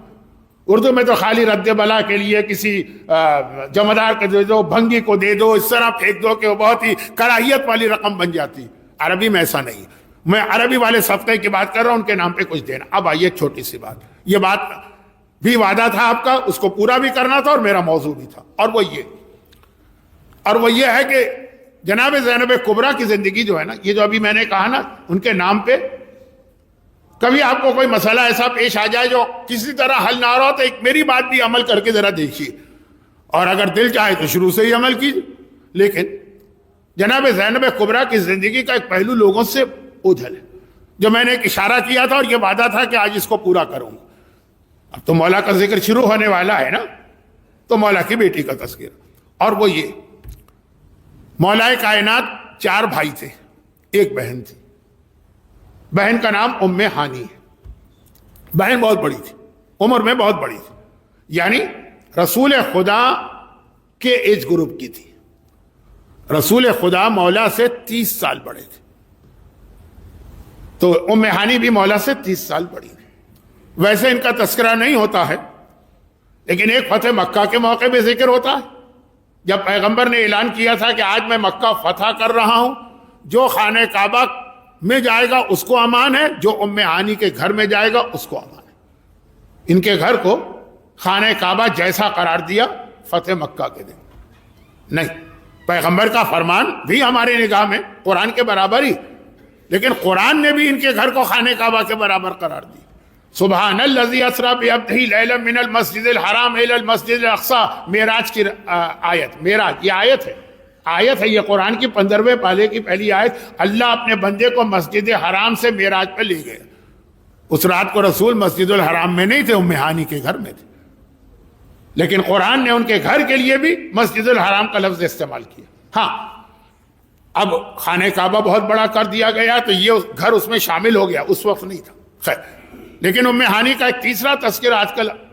اردو میں تو خالی رد بلا کے لیے کسی جمعدار کو دے دو، بھنگی کو دے دو، اس طرح پھینک دو کہ وہ بہت ہی کراہیت والی رقم بن جاتی. عربی میں ایسا نہیں. میں عربی والے صدقے کی بات کر رہا ہوں، ان کے نام پہ کچھ دینا. اب آئیے ایک چھوٹی سی بات، یہ بات بھی وعدہ تھا آپ کا، اس کو پورا بھی کرنا تھا اور میرا موضوع بھی تھا، اور وہ یہ ہے کہ جناب زینب کبریٰ کی زندگی جو ہے نا، یہ جو ابھی میں نے کہا نا ان کے نام پہ، کبھی آپ کو کوئی مسئلہ ایسا پیش آ جائے جو کسی طرح حل نہ ہو رہا تو ایک میری بات بھی عمل کر کے ذرا دیکھیے، اور اگر دل چاہے تو شروع سے ہی عمل کیجیے. لیکن جناب زینب کبریٰ کی زندگی کا ایک پہلو لوگوں سے اوجھل ہے، جو میں نے ایک اشارہ کیا تھا اور یہ وعدہ تھا کہ آج اس کو پورا کروں گا. اب تو مولا کا ذکر شروع ہونے والا ہے نا، تو مولا کی بیٹی کا تذکرہ. اور وہ یہ، مولا کائنات 4 بھائی تھے، ایک بہن تھی. بہن کا نام ام ہانی ہے. بہن بہت بڑی تھی، عمر میں بہت بڑی تھی، یعنی رسول خدا کے ایج گروپ کی تھی. رسول خدا مولا سے 30 سال بڑے تھے، تو ام ہانی بھی مولا سے 30 سال بڑی تھی. ویسے ان کا تذکرہ نہیں ہوتا ہے، لیکن ایک فتح مکہ کے موقع پہ ذکر ہوتا ہے، جب پیغمبر نے اعلان کیا تھا کہ آج میں مکہ فتح کر رہا ہوں، جو خانہ کعبہ میں جائے گا اس کو امان ہے، جو ام ہانی کے گھر میں جائے گا اس کو امان ہے. ان کے گھر کو خانہ کعبہ جیسا قرار دیا فتح مکہ کے دن. نہیں، پیغمبر کا فرمان بھی ہمارے نگاہ میں قرآن کے برابر ہی، لیکن قرآن نے بھی ان کے گھر کو خانہ کعبہ کے برابر قرار دی. سبحان الذی اسری بعبدہ لیلا من المسجد الحرام الی المسجد الاقصی، معراج کی آیت. معراج یہ آیت ہے، یہ قرآن کی 15ویں پارے کی پہلی آیت. اللہ اپنے بندے کو مسجد حرام سے معراج پہ لے گئے. اس رات کو رسول مسجد الحرام میں نہیں تھے، ام ہانی کے گھر میں تھے، لیکن قرآن نے ان کے گھر کے لیے بھی مسجد الحرام کا لفظ استعمال کیا. ہاں، اب خانہ کعبہ بہت بڑا کر دیا گیا تو یہ گھر اس میں شامل ہو گیا، اس وقت نہیں تھا. خیر، لیکن ام ہانی کا ایک تیسرا تذکرہ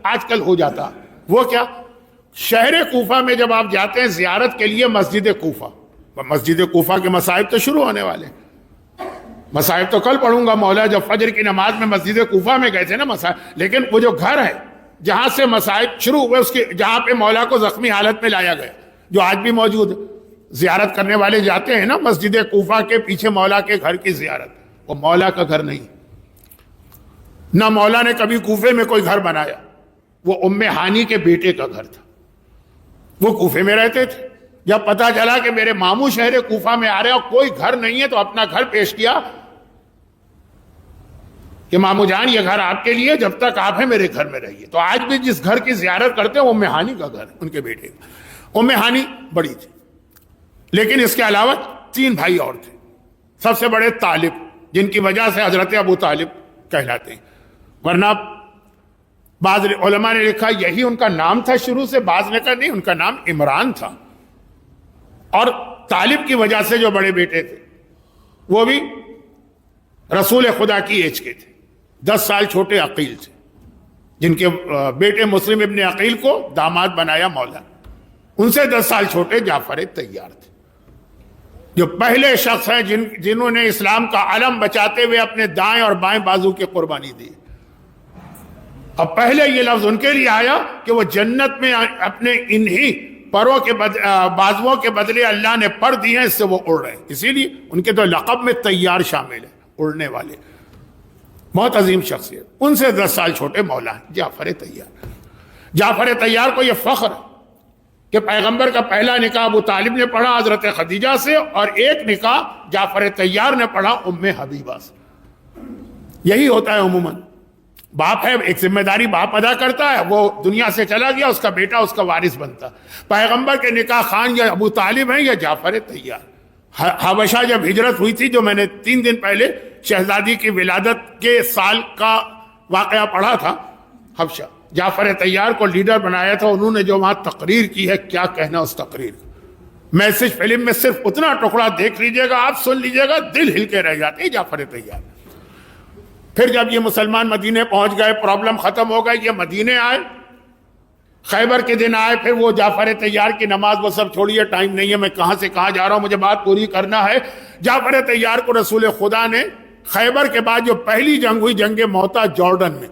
آج کل ہو جاتا. وہ کیا؟ شہر کوفہ میں جب آپ جاتے ہیں زیارت کے لیے مسجد کوفہ کے مصائب تو شروع ہونے والے. مصائب تو کل پڑھوں گا. مولا جب فجر کی نماز میں مسجد کوفہ میں گئے تھے نا مصائب، لیکن وہ جو گھر ہے جہاں سے مصائب شروع ہوئے، اس کے جہاں پہ مولا کو زخمی حالت میں لایا گیا، جو آج بھی موجود ہے. زیارت کرنے والے جاتے ہیں نا مسجد کوفہ کے پیچھے مولا کے گھر کی زیارت. وہ مولا کا گھر نہیں، نہ مولا نے کبھی کوفے میں کوئی گھر بنایا. وہ ام ہانی کے بیٹے کا گھر تھا، وہ کوفے میں رہتے تھے. جب پتا چلا کہ میرے ماموں شہر کوفہ میں آ رہے ہیں اور کوئی گھر نہیں ہے، تو اپنا گھر پیش کیا کہ ماموں جان یہ گھر آپ کے لیے، جب تک آپ ہیں میرے گھر میں رہیے. تو آج بھی جس گھر کی زیارت کرتے ہیں وہ ام ہانی کا گھر ہے، ان کے بیٹے کا. ام ہانی بڑی تھی، لیکن اس کے علاوہ 3 بھائی اور تھے. سب سے بڑے طالب، جن کی وجہ سے حضرت ابو طالب کہلاتے ہیں. ورنہ بعض علماء نے لکھا یہی ان کا نام تھا شروع سے، بعض نے کہا نہیں ان کا نام عمران تھا. اور طالب کی وجہ سے جو بڑے بیٹے تھے وہ بھی رسول خدا کی ایج کے تھے، 10 سال چھوٹے عقیل تھے، جن کے بیٹے مسلم ابن عقیل کو داماد بنایا مولا. ان سے 10 سال چھوٹے جعفر طیار تھے، جو پہلے شخص ہیں جنہوں نے اسلام کا علم بچاتے ہوئے اپنے دائیں اور بائیں بازو کی قربانی دی. اب پہلے یہ لفظ ان کے لیے آیا کہ وہ جنت میں اپنے انہی پروں کے بازوؤں کے بدلے اللہ نے پر دیے ہیں، اس سے وہ اڑ رہے ہیں. اسی لیے ان کے تو لقب میں طیار شامل ہے، اڑنے والے. بہت عظیم شخصیت. ان سے 10 سال چھوٹے مولا ہیں جعفر طیار. جعفر طیار کو یہ فخر ہے کہ پیغمبر کا پہلا نکاح ابو طالب نے پڑھا حضرت خدیجہ سے، اور ایک نکاح جعفر طیار نے پڑھا ام حبیبہ سے. یہی ہوتا ہے عموماً، باپ ہے، ایک ذمہ داری باپ ادا کرتا ہے، وہ دنیا سے چلا گیا، اس کا بیٹا اس کا وارث بنتا. پیغمبر کے نکاح خان یا ابو طالب ہیں یا جعفر طیار. حبشہ جب ہجرت ہوئی تھی، جو میں نے 3 دن پہلے شہزادی کی ولادت کے سال کا واقعہ پڑھا تھا، حبشہ جعفر طیار کو لیڈر بنایا تھا. انہوں نے جو وہاں تقریر کی ہے، کیا کہنا اس تقریر کا. میسج فلم میں صرف اتنا ٹکڑا دیکھ لیجئے گا، آپ سن لیجئے گا، دل ہل کے رہ جاتے ہیں. جعفر طیار. پھر جب یہ مسلمان مدینے پہنچ گئے، پرابلم ختم ہو گئی، یہ مدینے آئے، خیبر کے دن آئے. پھر وہ جعفر طیار کی نماز وہ سب چھوڑیے، ٹائم نہیں ہے، میں کہاں سے کہاں جا رہا ہوں، مجھے بات پوری کرنا ہے. جعفر طیار کو رسول خدا نے خیبر کے بعد جو پہلی جنگ ہوئی، جنگ موتا جارڈن میں،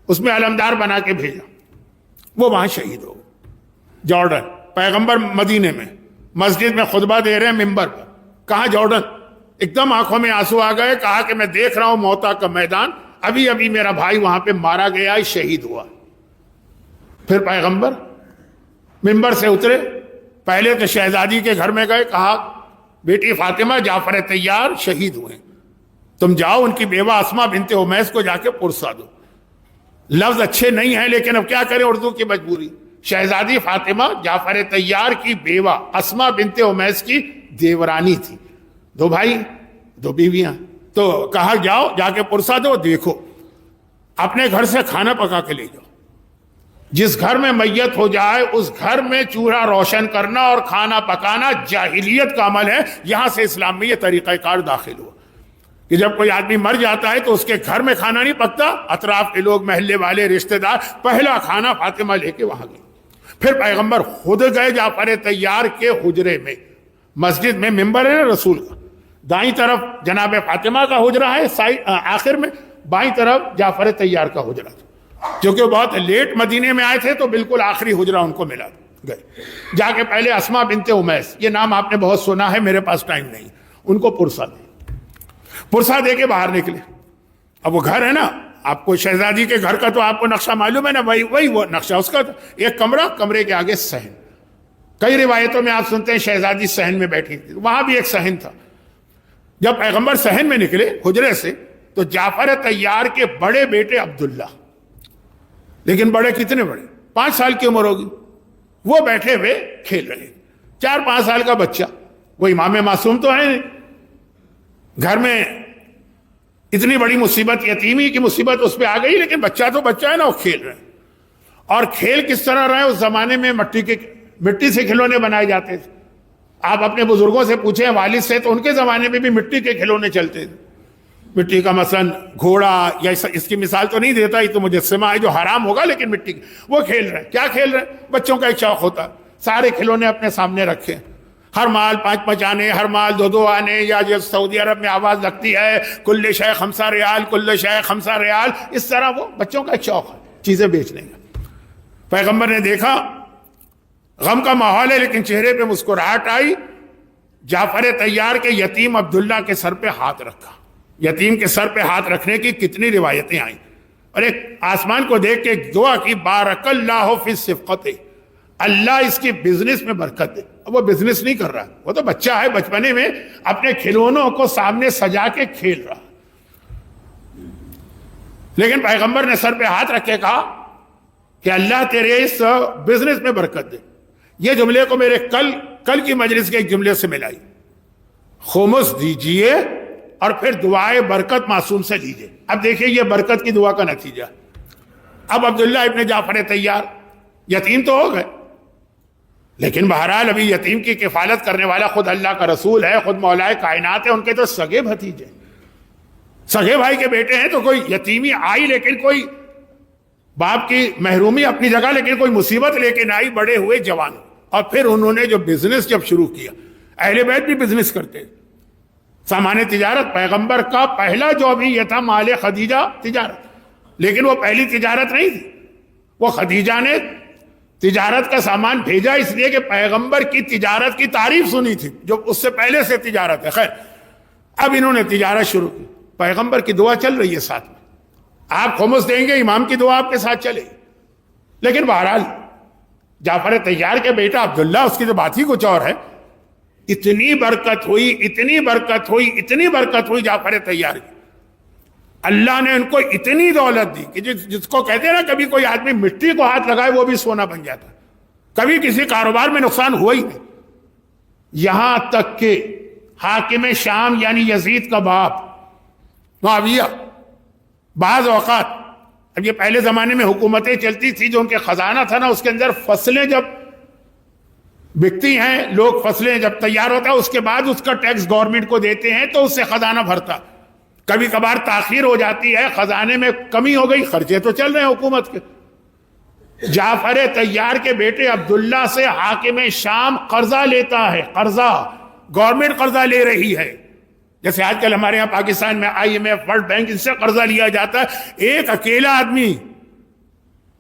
اس میں علمدار بنا کے بھیجا. وہ وہاں شہید ہو گئے. جارڈن، پیغمبر مدینے میں مسجد میں خطبہ دے رہے ہیں ممبر پر، کہاں جارڈن. ایک دم آنکھوں میں آنسو آ گئے. کہا کہ میں دیکھ رہا ہوں موتا کا میدان، ابھی ابھی میرا بھائی وہاں پہ مارا گیا، شہید ہوا. پھر پیغمبر ممبر سے اترے، پہلے تو شہزادی کے گھر میں گئے، کہا بیٹی فاطمہ جعفر طیار شہید ہوئے، تم جاؤ ان کی بیوہ اسما بنت امیس کو جا کے پرسا دو. لفظ اچھے نہیں ہیں لیکن اب کیا کریں، اردو کی مجبوری. شہزادی فاطمہ جعفر طیار کی بیوہ اسما بنت امیس کی دیورانی تھی. 2 بھائی 2 بیویاں. تو کہا جاؤ جا کے پرسا دو. دیکھو اپنے گھر سے کھانا پکا کے لے جاؤ. جس گھر میں میت ہو جائے اس گھر میں چولہا روشن کرنا اور کھانا پکانا جاہلیت کا عمل ہے. یہاں سے اسلام میں یہ طریقہ کار داخل ہوا کہ جب کوئی آدمی مر جاتا ہے تو اس کے گھر میں کھانا نہیں پکتا، اطراف کے لوگ، محلے والے، رشتہ دار پہلا کھانا فاطمہ لے کے وہاں گئے. پھر پیغمبر خود گئے جعفر طیار کے حجرے میں. مسجد میں ممبر ہے رسول کا، دائیں طرف جناب فاطمہ کا حجرہ ہے، آخر میں بائیں طرف جعفر طیار کا حجرہ تھا. کیونکہ وہ بہت لیٹ مدینے میں آئے تھے تو بالکل آخری حجرہ ان کو ملا. گئے جا کے پہلے اسما بنت امیس، یہ نام آپ نے بہت سنا ہے، میرے پاس ٹائم نہیں، ان کو پرسا دے کے باہر نکلے. اب وہ گھر ہے نا، آپ کو شہزادی کے گھر کا تو آپ کو نقشہ معلوم ہے نا، وہی وہ نقشہ اس کا تھا. ایک کمرہ، کمرے کے آگے صحن. کئی روایتوں میں آپ سنتے ہیں شہزادی صحن میں بیٹھی تھی، وہاں بھی ایک صحن تھا. جب پیغمبر صحن میں نکلے حجرے سے تو جعفر طیار کے بڑے بیٹے عبداللہ، لیکن بڑے کتنے بڑے، 5 سال کی عمر ہوگی، وہ بیٹھے ہوئے کھیل رہے. 4-5 سال کا بچہ، وہ امام معصوم تو ہے نہیں. گھر میں اتنی بڑی مصیبت، یتیمی کی مصیبت اس پہ آ گئی، لیکن بچہ تو بچہ ہے نا، وہ کھیل رہے ہیں. اور کھیل کس طرح رہے، اس زمانے میں مٹی سے کھلونے بنائے جاتے تھے. آپ اپنے بزرگوں سے پوچھیں، والد سے، تو ان کے زمانے میں بھی مٹی کے کھلونے چلتے تھے. مٹی کا مثلا گھوڑا، یا اس کی مثال تو نہیں دیتا، یہ تو مجسمہ ہے جو حرام ہوگا، لیکن مٹی وہ کھیل رہے ہیں. کیا کھیل رہے ہیں؟ بچوں کا ایک شوق ہوتا ہے، سارے کھلونے اپنے سامنے رکھے، ہر مال 5 آنے، ہر مال 2 آنے، یا جو سعودی عرب میں آواز لگتی ہے کل شے 5 ریال، کل شے 5 ریال، اس طرح وہ بچوں کا ایک شوق ہے چیزیں بیچنے کا. پیغمبر نے دیکھا غم کا ماحول ہے لیکن چہرے پہ مسکراہٹ آئی. جعفر طیار کے یتیم عبداللہ کے سر پہ ہاتھ رکھا. یتیم کے سر پہ ہاتھ رکھنے کی کتنی روایتیں آئیں، اور ایک آسمان کو دیکھ کے دعا کی، بارک اللہ فی صفقتہ، اللہ اس کی بزنس میں برکت دے. اب وہ بزنس نہیں کر رہا، وہ تو بچہ ہے، بچپنے میں اپنے کھلونوں کو سامنے سجا کے کھیل رہا. لیکن پیغمبر نے سر پہ ہاتھ رکھ کے کہا کہ اللہ تیرے اس بزنس میں برکت دے. یہ جملے کو میرے کل کی مجلس کے ایک جملے سے ملائی. خمس دیجئے اور پھر دعائے برکت معصوم سے لیجئے. اب دیکھیں یہ برکت کی دعا کا نتیجہ. اب عبداللہ ابن جعفر طیار یتیم تو ہو گئے، لیکن بہرحال ابھی یتیم کی کفالت کرنے والا خود اللہ کا رسول ہے، خود مولا کائنات ہے. ان کے تو سگے بھتیجے، سگے بھائی کے بیٹے ہیں، تو کوئی یتیمی آئی لیکن کوئی باپ کی محرومی اپنی جگہ، لیکن کوئی مصیبت لے کے نہ آئی. بڑے ہوئے جوان، اور پھر انہوں نے جو بزنس جب شروع کیا، اہل بیت بھی بزنس کرتے، سامان تجارت. پیغمبر کا پہلا جاب ہی یہ تھا مال خدیجہ تجارت، لیکن وہ پہلی تجارت نہیں تھی. وہ خدیجہ نے تجارت کا سامان بھیجا اس لیے کہ پیغمبر کی تجارت کی تعریف سنی تھی، جو اس سے پہلے سے تجارت ہے. خیر، اب انہوں نے تجارت شروع کی، پیغمبر کی دعا چل رہی ہے ساتھ میں. آپ خمس دیں گے، امام کی دعا آپ کے ساتھ چلے گی. لیکن بہرحال جعفر طیار کے بیٹا عبداللہ، اس کی تو بات ہی کچھ اور ہے. اتنی برکت ہوئی، اتنی برکت ہوئی، اتنی برکت ہوئی جعفر طیار کی. اللہ نے ان کو اتنی دولت دی کہ جس کو کہتے ہیں نا کبھی کوئی آدمی مٹی کو ہاتھ لگائے وہ بھی سونا بن جاتا. کبھی کسی کاروبار میں نقصان ہوا ہی نہیں. یہاں تک کہ حاکم شام یعنی یزید کا باپ معاویہ، بعض اوقات، اب یہ پہلے زمانے میں حکومتیں چلتی تھی، جو ان کے خزانہ تھا نا، اس کے اندر فصلیں جب بکتی ہیں، لوگ فصلیں جب تیار ہوتا ہے اس کے بعد اس کا ٹیکس گورنمنٹ کو دیتے ہیں، تو اس سے خزانہ بھرتا. کبھی کبھار تاخیر ہو جاتی ہے، خزانے میں کمی ہو گئی، خرچے تو چل رہے ہیں حکومت کے. جعفر طیار کے بیٹے عبداللہ سے حاکم شام قرضہ لیتا ہے. قرضہ گورنمنٹ قرضہ لے رہی ہے، جیسے آج کل ہمارے یہاں پاکستان میں IMF، ورلڈ بینک، ان سے قرضہ لیا جاتا ہے. ایک اکیلا آدمی،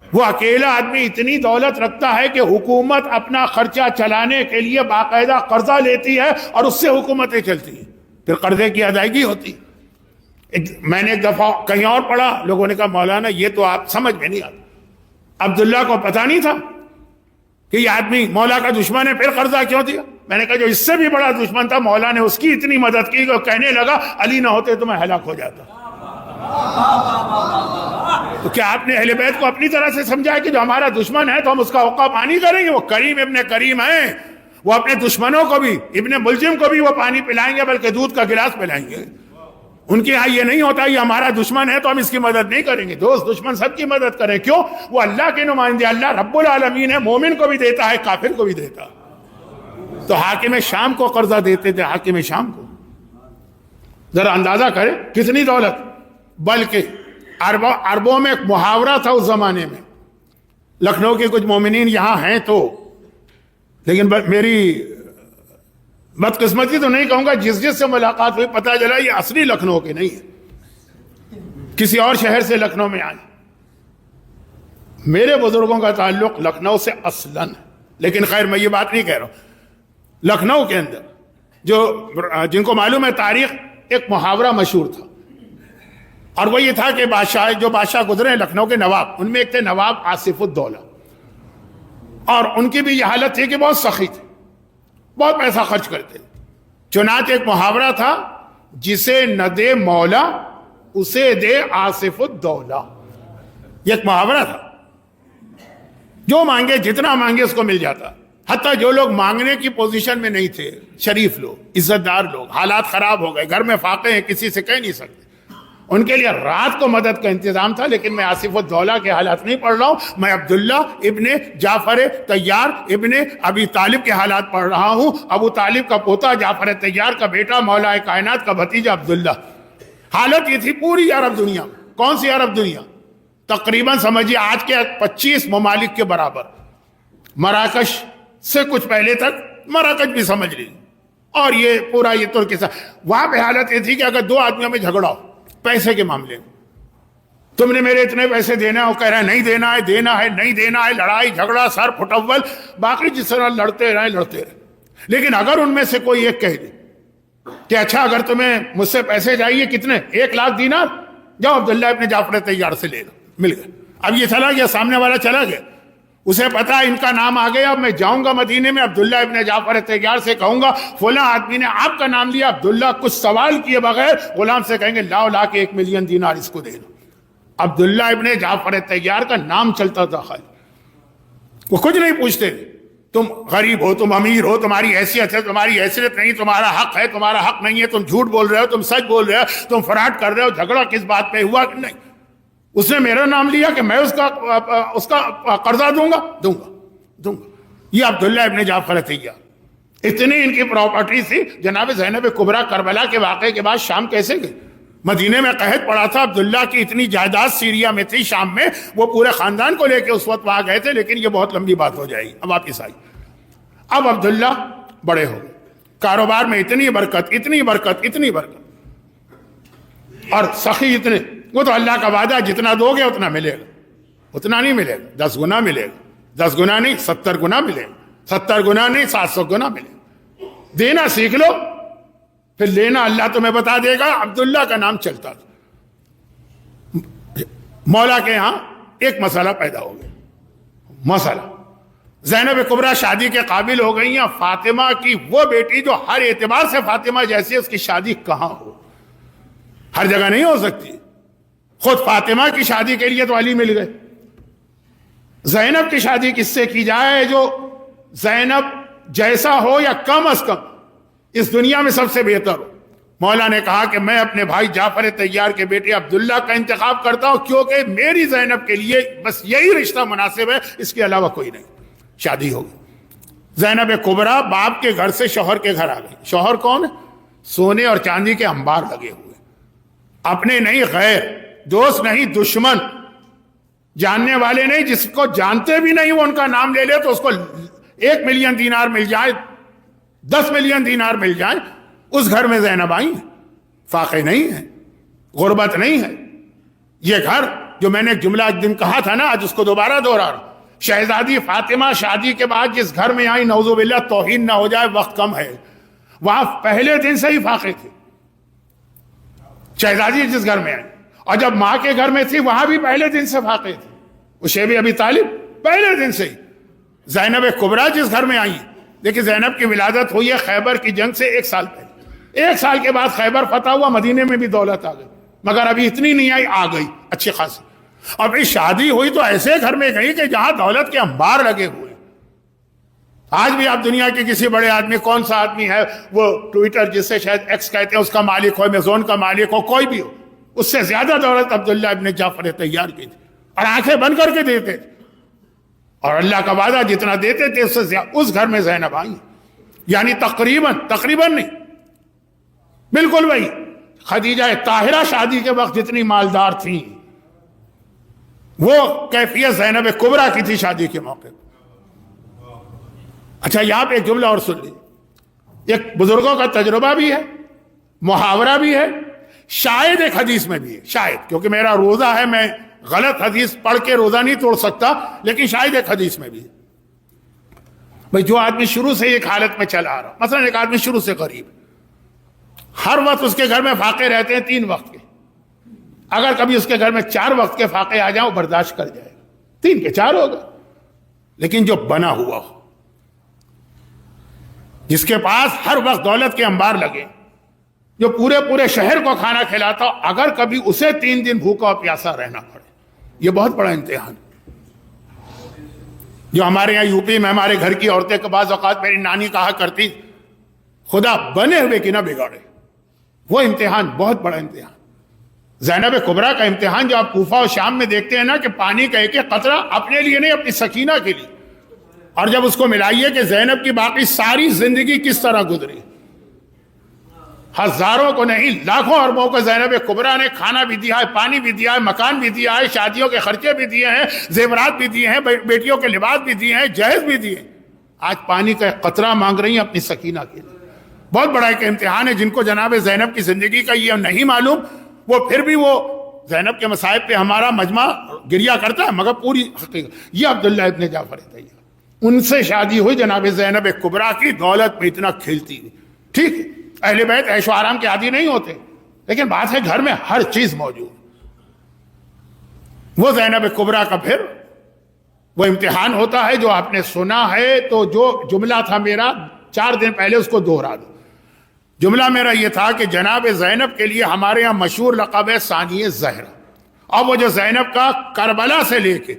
وہ اکیلا آدمی اتنی دولت رکھتا ہے کہ حکومت اپنا خرچہ چلانے کے لیے باقاعدہ قرضہ لیتی ہے اور اس سے حکومتیں چلتی ہیں، پھر قرضے کی ادائیگی ہوتی. میں نے ایک دفعہ کہیں اور پڑھا، لوگوں نے کہا مولانا یہ تو آپ سمجھ میں نہیں آتا. عبداللہ کو پتہ نہیں تھا کہ یہ آدمی مولا کا دشمن ہے، پھر قرضہ کیوں دیا؟ میں نے کہا جو اس سے بھی بڑا دشمن تھا، مولا نے اس کی اتنی مدد کی کہ کہنے لگا علی نہ ہوتے تو میں ہلاک ہو جاتا. تو کیا آپ نے اہل بیت کو اپنی طرح سے سمجھا ہے کہ جو ہمارا دشمن ہے تو ہم اس کا حقہ پانی کریں گے؟ وہ کریم ابن کریم ہیں، وہ اپنے دشمنوں کو بھی، ابن ملجم کو بھی وہ پانی پلائیں گے، بلکہ دودھ کا گلاس پلائیں گے. ان کے ہاں یہ نہیں ہوتا یہ ہمارا دشمن ہے تو ہم اس کی مدد نہیں کریں گے. دوست دشمن سب کی مدد کریں. کیوں؟ وہ اللہ کے نمائندے، اللہ رب العالمین ہے، مومن کو بھی دیتا ہے، کافر کو بھی دیتا. تو حاکم شام کو قرضہ دیتے تھے، حاکم شام کو. ذرا اندازہ کریں کتنی دولت. بلکہ عربوں میں ایک محاورہ تھا اس زمانے میں. لکھنؤ کے کچھ مومنین یہاں ہیں تو، لیکن میری بدقسمتی تو نہیں کہوں گا، جس سے ملاقات ہوئی پتہ چلا یہ اصلی لکھنؤ کے نہیں ہے، کسی اور شہر سے لکھنؤ میں آئے. میرے بزرگوں کا تعلق لکھنؤ سے اصلاً ہے، لیکن خیر میں یہ بات نہیں کہہ رہا ہوں. لکھنؤ کے اندر جن کو معلوم ہے تاریخ، ایک محاورہ مشہور تھا، اور وہ یہ تھا کہ جو بادشاہ گزرے ہیں لکھنؤ کے نواب، ان میں ایک تھے نواب آصف الدولہ، اور ان کی بھی یہ حالت تھی کہ بہت سخی تھی، بہت پیسہ خرچ کرتے. چنانچہ ایک محاورہ تھا، جسے نہ دے مولا اسے دے آصف الدولہ. یہ ایک محاورہ تھا، جو مانگے جتنا مانگے اس کو مل جاتا. حتیٰ جو لوگ مانگنے کی پوزیشن میں نہیں تھے، شریف لوگ، عزت دار لوگ، حالات خراب ہو گئے، گھر میں فاقے ہیں، کسی سے کہہ نہیں سکتے، ان کے لیے رات کو مدد کا انتظام تھا. لیکن میں آصف الدولہ کے حالات نہیں پڑھ رہا ہوں، میں عبداللہ ابن جعفر طیار ابن ابی طالب کے حالات پڑھ رہا ہوں. ابو طالب کا پوتا، جعفر طیار کا بیٹا، مولا کائنات کا بھتیجا عبداللہ. حالت یہ تھی پوری عرب دنیا میں. کون سی عرب دنیا؟ تقریباً سمجھیے آج کے 25 ممالک کے برابر. مراکش سے کچھ پہلے تک، مراکش بھی سمجھ لی، اور یہ پورا یہ ترکستان. وہاں پہ حالت یہ تھی کہ اگر دو آدمیوں میں جھگڑا ہو پیسے کے معاملے میں، تم نے میرے اتنے پیسے دینا، وہ کہہ رہا ہے نہیں دینا ہے، دینا ہے نہیں دینا ہے، لڑائی جھگڑا سر پھٹول، باقی جس طرح لڑتے رہے. لیکن اگر ان میں سے کوئی ایک کہہ دے کہ اچھا اگر تمہیں مجھ سے پیسے چاہیے، کتنے؟ 1,00,000 دینار، جاؤ عبداللہ ابن جعفر طیار سے لے لو، مل گئے. اب یہ چلا گیا، سامنے والا چلا گیا، اسے پتا ان کا نام آ گیا. اب میں جاؤں گا مدینے میں، عبداللہ ابن جعفر طیار سے کہوں گا فلاں آدمی نے آپ کا نام لیا. عبداللہ کچھ سوال کیے بغیر غلام سے کہیں گے لاؤ، لا کے 1,000,000 دینار اس کو دے دو. عبداللہ ابن جعفر طیار کا نام چلتا تھا خالی، وہ کچھ نہیں پوچھتے. تم غریب ہو، تم امیر ہو، تمہاری حیثیت ہے، تمہاری حیثیت نہیں، تمہارا حق ہے، تمہارا حق نہیں ہے، تم جھوٹ بول رہے ہو، تم سچ بول رہے ہو، تم فراڈ کر رہے ہو، جھگڑا کس بات پہ ہوا؟ نہیں، اس نے میرا نام لیا کہ میں اس کا قرضہ دوں گا. یہ عبداللہ ابن جعفر طیار، اتنی ان کی پراپرٹی تھی. جناب زینب کبریٰ کربلا کے واقعے کے بعد شام کیسے گئے؟ مدینے میں قحط پڑا تھا، عبداللہ کی اتنی جائیداد سیریا میں تھی، شام میں، وہ پورے خاندان کو لے کے اس وقت وہاں گئے تھے. لیکن یہ بہت لمبی بات ہو جائے گی، اب واپس آئی. اب عبداللہ بڑے ہو گئے، کاروبار میں اتنی برکت، اور سخی اتنے. وہ تو اللہ کا وعدہ، جتنا دو گے اتنا ملے گا. اتنا نہیں ملے گا، 10 گنا ملے گا. 10 گنا نہیں، 70 گنا ملے گا. 70 گنا نہیں، 700 گنا ملے گا. دینا سیکھ لو، پھر لینا اللہ تمہیں بتا دے گا. عبداللہ کا نام چلتا تھا. مولا کے ہاں ایک مسئلہ پیدا ہو گیا. مسئلہ، زینب کبریٰ شادی کے قابل ہو گئی ہیں. فاطمہ کی وہ بیٹی جو ہر اعتبار سے فاطمہ جیسی، اس کی شادی کہاں ہو؟ ہر جگہ نہیں ہو سکتی. خود فاطمہ کی شادی کے لیے تو علی مل گئے. زینب کی شادی کس سے کی جائے جو زینب جیسا ہو یا کم از کم اس دنیا میں سب سے بہتر ہو؟ مولا نے کہا کہ میں اپنے بھائی جعفر طیار کے بیٹے عبداللہ کا انتخاب کرتا ہوں، کیونکہ میری زینب کے لیے بس یہی رشتہ مناسب ہے، اس کے علاوہ کوئی نہیں. شادی ہو گئی. زینب کبریٰ باپ کے گھر سے شوہر کے گھر آ گئی. شوہر کون ہے؟ سونے اور چاندی کے انبار لگے ہوئے، اپنے نہیں، غیر، دوست نہیں، دشمن، جاننے والے نہیں. جس کو جانتے بھی نہیں وہ ان کا نام لے لے تو اس کو 1 ملین دینار مل جائے، 10 ملین دینار مل جائے. اس گھر میں زینب آئی ہیں، فاقے نہیں ہے، غربت نہیں ہے. یہ گھر جو میں نے ایک جملہ ایک دن کہا تھا نا، آج اس کو دوبارہ دوہرا رہا ہوں. شہزادی فاطمہ شادی کے بعد جس گھر میں آئی، نعوذ باللہ توہین نہ ہو جائے، وقت کم ہے، وہاں پہلے دن سے ہی فاقے تھے. شہزادی جس گھر میں آئی، اور جب ماں کے گھر میں تھی وہاں بھی پہلے دن سے فاقے تھے. وہ شیب ابی طالب پہلے دن سے ہی. زینب کبریٰ جس گھر میں آئی، دیکھیں زینب کی ولادت ہوئی ہے خیبر کی جنگ سے 1 سال پہلے. 1 سال کے بعد خیبر فتح ہوا، مدینے میں بھی دولت آ گئی، مگر ابھی اتنی نہیں آئی، آ گئی اچھی خاصی. ابھی شادی ہوئی تو ایسے گھر میں گئی کہ جہاں دولت کے انبار لگے ہوئے. آج بھی آپ دنیا کے کسی بڑے آدمی، کون سا آدمی ہے وہ ٹویٹر جسے شاید ایکس کہتے ہیں، اس کا مالک ہو، امیزون کا مالک ہو، کوئی بھی ہو، اس سے زیادہ دولت عبداللہ ابن جعفر طیار کی تھی، اور آنکھیں بند کر کے دیتے تھے. اور اللہ کا وعدہ جتنا دیتے تھے اس سے زیادہ اس گھر میں زینب آئی. یعنی تقریباً نہیں، بالکل وہی. خدیجہ طاہرہ شادی کے وقت جتنی مالدار تھیں، وہ کیفیت زینب کبریٰ کی تھی شادی کے موقع پر. اچھا، یہاں پہ ایک جملہ اور سن لیجیے. ایک بزرگوں کا تجربہ بھی ہے، محاورہ بھی ہے، شاید ایک حدیث میں بھی ہے. شاید، کیونکہ میرا روزہ ہے، میں غلط حدیث پڑھ کے روزہ نہیں توڑ سکتا، لیکن شاید ایک حدیث میں بھی ہے. بھئی جو آدمی شروع سے ایک حالت میں چلا آ رہا، مثلا ایک آدمی شروع سے غریب، ہر وقت اس کے گھر میں فاقے رہتے ہیں 3 وقت کے. اگر کبھی اس کے گھر میں 4 وقت کے فاقے آ جائیں وہ برداشت کر جائے گا، 3 کے 4 ہوگا. لیکن جو بنا ہوا ہو، جس کے پاس ہر وقت دولت کے انبار لگے، جو پورے شہر کو کھانا کھلاتا ہو، اگر کبھی اسے 3 دن بھوکا اور پیاسا رہنا پڑے، یہ بہت بڑا امتحان. جو ہمارے یہاں یو پی میں ہمارے گھر کی عورتیں کے بعض اوقات میری نانی کہا کرتی، خدا بنے ہوئے کہ نہ بگاڑے. وہ امتحان بہت بڑا امتحان. زینب کبریٰ کا امتحان جو آپ کوفہ اور شام میں دیکھتے ہیں نا، کہ پانی کا ایک ایک قطرہ اپنے لیے نہیں، اپنی سکینہ کے لیے. اور جب اس کو ملائیے کہ زینب کی باقی ساری زندگی کس طرح گزری، ہزاروں کو نہیں لاکھوں اربوں کو زینب کبریٰ نے کھانا بھی دیا ہے، پانی بھی دیا ہے، مکان بھی دیا ہے، شادیوں کے خرچے بھی دیے ہیں، زیورات بھی دیے ہیں، بیٹیوں کے لباس بھی دیے ہیں، جہیز بھی دیے. آج پانی کا ایک قطرہ مانگ رہی ہیں اپنی سکینہ کے لیے. بہت بڑا ایک امتحان ہے. جن کو جناب زینب کی زندگی کا یہ نہیں معلوم، وہ پھر بھی وہ زینب کے مصائب پہ ہمارا مجمع گریہ کرتا ہے، مگر پوری حقیقت یہ عبداللہ ابن جعفر طیار، ان سے شادی ہوئی جناب زینب کبریٰ کی. دولت پہ اتنا کھیلتی ہوئی. ٹھیک ہے، اہل بیت عیش و آرام کے عادی نہیں ہوتے، لیکن بات ہے گھر میں ہر چیز موجود. وہ زینب کبریٰ کا پھر وہ امتحان ہوتا ہے جو آپ نے سنا ہے. تو جو جملہ تھا میرا 4 دن پہلے، اس کو دوہرا دو. جملہ میرا یہ تھا کہ جناب زینب کے لیے ہمارے یہاں مشہور لقب ہے ثانیہ زہرا. اور وہ جو زینب کا کربلا سے لے کے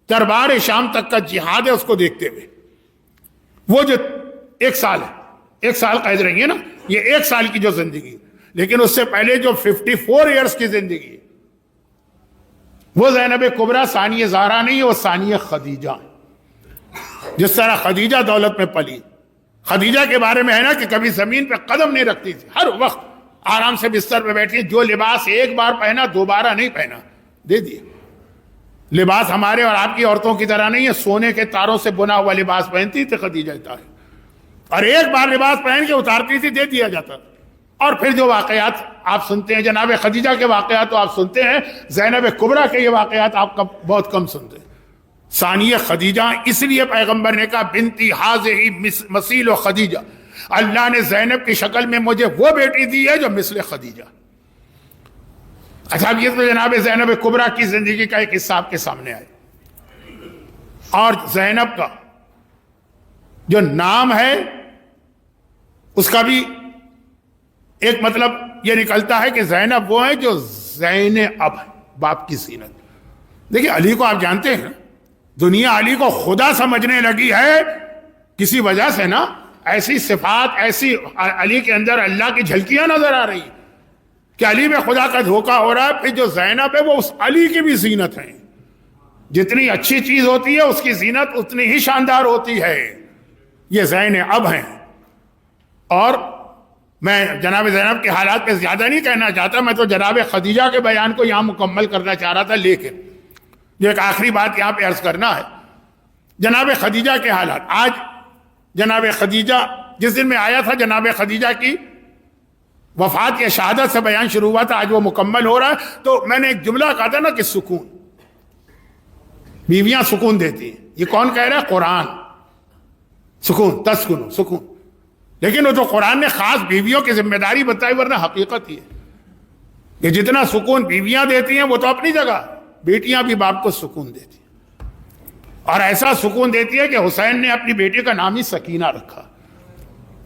دربار شام تک کا جہاد ہے، اس کو دیکھتے ہوئے وہ جو 1 سال ہے، 1 سال قید رہی ہے نا، یہ 1 سال کی جو زندگی، لیکن اس سے پہلے جو 54 ایئرس کی زندگی، وہ زینب کبریٰ ثانیہ زہرا نہیں ہے، وہ ثانیہ خدیجہ. جس طرح خدیجہ دولت میں پلی، خدیجہ کے بارے میں ہے نا کہ کبھی زمین پہ قدم نہیں رکھتی تھی، ہر وقت آرام سے بستر پہ بیٹھی، جو لباس ایک بار پہنا دوبارہ نہیں پہنا، دے دیے. لباس ہمارے اور آپ کی عورتوں کی طرح نہیں ہے، سونے کے تاروں سے بنا ہوا لباس پہنتی تھی خدیجہ طاہرہ، اور ایک بار لباس پہن کے اتارتی تھی، دے دیا جاتا. اور پھر جو واقعات آپ سنتے ہیں جناب خدیجہ کے واقعات تو آپ سنتے ہیں، زینب کبریٰ کے یہ واقعات آپ کا بہت کم سنتے ہیں. ثانیہ خدیجہ، اس لیے پیغمبر نے کہا بنتی حاضی مثیل و خدیجہ، اللہ نے زینب کی شکل میں مجھے وہ بیٹی دی ہے جو مثل خدیجہ. اچھا، اب یہ تو جناب زینب کبریٰ کی زندگی کا ایک حصہ آپ کے سامنے آئے. اور زینب کا جو نام ہے اس کا بھی ایک مطلب یہ نکلتا ہے کہ زینب وہ ہے جو زین اب ہے، باپ کی زینت. دیکھیں علی کو آپ جانتے ہیں، دنیا علی کو خدا سمجھنے لگی ہے کسی وجہ سے نا، ایسی صفات، ایسی علی کے اندر اللہ کی جھلکیاں نظر آ رہی ہیں کہ علی میں خدا کا دھوکہ ہو رہا ہے. پھر جو زینب ہے وہ اس علی کی بھی زینت ہے. جتنی اچھی چیز ہوتی ہے اس کی زینت اتنی ہی شاندار ہوتی ہے. یہ زین اب ہیں. اور میں جناب زینب کے حالات پہ زیادہ نہیں کہنا چاہتا، میں تو جناب خدیجہ کے بیان کو یہاں مکمل کرنا چاہ رہا تھا. لیکن جو ایک آخری بات یہاں پہ عرض کرنا ہے، جناب خدیجہ کے حالات. آج جناب خدیجہ، جس دن میں آیا تھا جناب خدیجہ کی وفات یا شہادت سے بیان شروع ہوا تھا، آج وہ مکمل ہو رہا ہے. تو میں نے ایک جملہ کہا تھا نا کہ سکون، بیویاں سکون دیتی ہیں. یہ کون کہہ رہا ہے؟ قرآن. سکون، تسکنو، سکون. لیکن وہ تو قرآن نے خاص بیویوں کی ذمہ داری بتائی، ورنہ حقیقت یہ ہے کہ جتنا سکون بیویاں دیتی ہیں وہ تو اپنی جگہ، بیٹیاں بھی باپ کو سکون دیتی ہیں. اور ایسا سکون دیتی ہے کہ حسین نے اپنی بیٹی کا نام ہی سکینہ رکھا.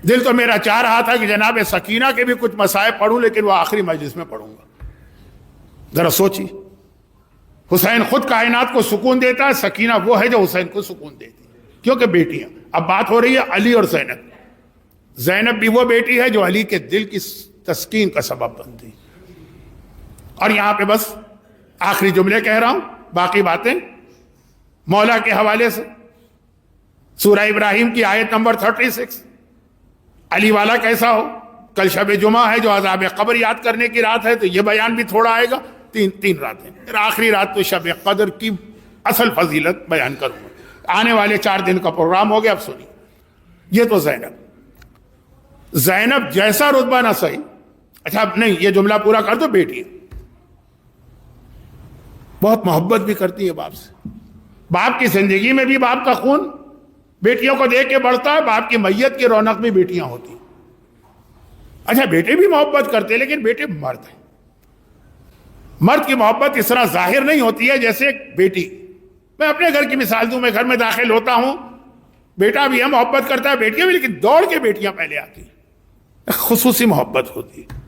دل تو میرا چاہ رہا تھا کہ جناب سکینہ کے بھی کچھ مصائب پڑھوں، لیکن وہ آخری مجلس میں پڑھوں گا. ذرا سوچی، حسین خود کائنات کو سکون دیتا ہے، سکینہ وہ ہے جو حسین کو سکون دیتی ہے، کیونکہ بیٹیاں. اب بات ہو رہی ہے علی اور زینب. زینب بھی وہ بیٹی ہے جو علی کے دل کی تسکین کا سبب بنتی. اور یہاں پہ بس آخری جملے کہہ رہا ہوں، باقی باتیں مولا کے حوالے سے. سورہ ابراہیم کی آیت نمبر 36، علی والا کیسا ہو. کل شب جمعہ ہے جو عذاب قبر یاد کرنے کی رات ہے، تو یہ بیان بھی تھوڑا آئے گا. تین راتیں، پھر آخری رات تو شب قدر کی اصل فضیلت بیان کروں گا. آنے والے 4 دن کا پروگرام ہو گیا. اب سنیے، یہ تو زینب جیسا رتبہ نہ صحیح. اچھا نہیں، یہ جملہ پورا کر دو. بیٹی بہت محبت بھی کرتی ہے باپ سے. باپ کی زندگی میں بھی باپ کا خون بیٹیوں کو دیکھ کے بڑھتا ہے. باپ کی میت کی رونق بھی بیٹیاں ہوتی ہیں. اچھا بیٹے بھی محبت کرتے ہیں، لیکن بیٹے مرد ہیں. مرد کی محبت اس طرح ظاہر نہیں ہوتی ہے جیسے بیٹی. میں اپنے گھر کی مثال دوں، میں گھر میں داخل ہوتا ہوں، بیٹا بھی ہے محبت کرتا ہے، بیٹیاں بھی، لیکن دوڑ کے بیٹیاں پہلے آتی ہیں. خصوصی محبت ہوتی ہے.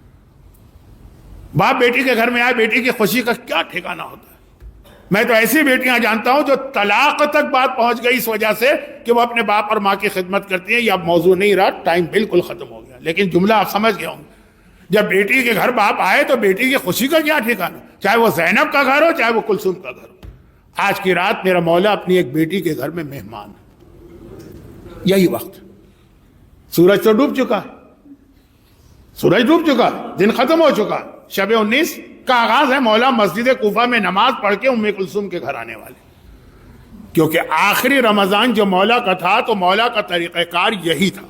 باپ بیٹی کے گھر میں آئے، بیٹی کی خوشی کا کیا ٹھکانہ ہوتا ہے. میں تو ایسی بیٹیاں جانتا ہوں جو طلاق تک بات پہنچ گئی اس وجہ سے کہ وہ اپنے باپ اور ماں کی خدمت کرتی ہیں. یہ اب موضوع نہیں رہا، ٹائم بالکل ختم ہو گیا، لیکن جملہ آپ سمجھ گئے ہوں گے. جب بیٹی کے گھر باپ آئے تو بیٹی کی خوشی کا کیا ٹھکانہ، چاہے وہ زینب کا گھر ہو چاہے وہ کلثوم کا گھر ہو. آج کی رات میرا مولا اپنی ایک بیٹی کے گھر میں مہمان ہے. یہی وقت، سورج تو ڈوب چکا ہے، سورج ڈوب چکا ہے، دن ختم ہو چکا. شب 19 کا آغاز ہے. مولا مسجد کوفہ میں نماز پڑھ کے ام کلثوم کے گھر آنے والے، کیونکہ آخری رمضان جو مولا کا تھا تو مولا کا طریقہ کار یہی تھا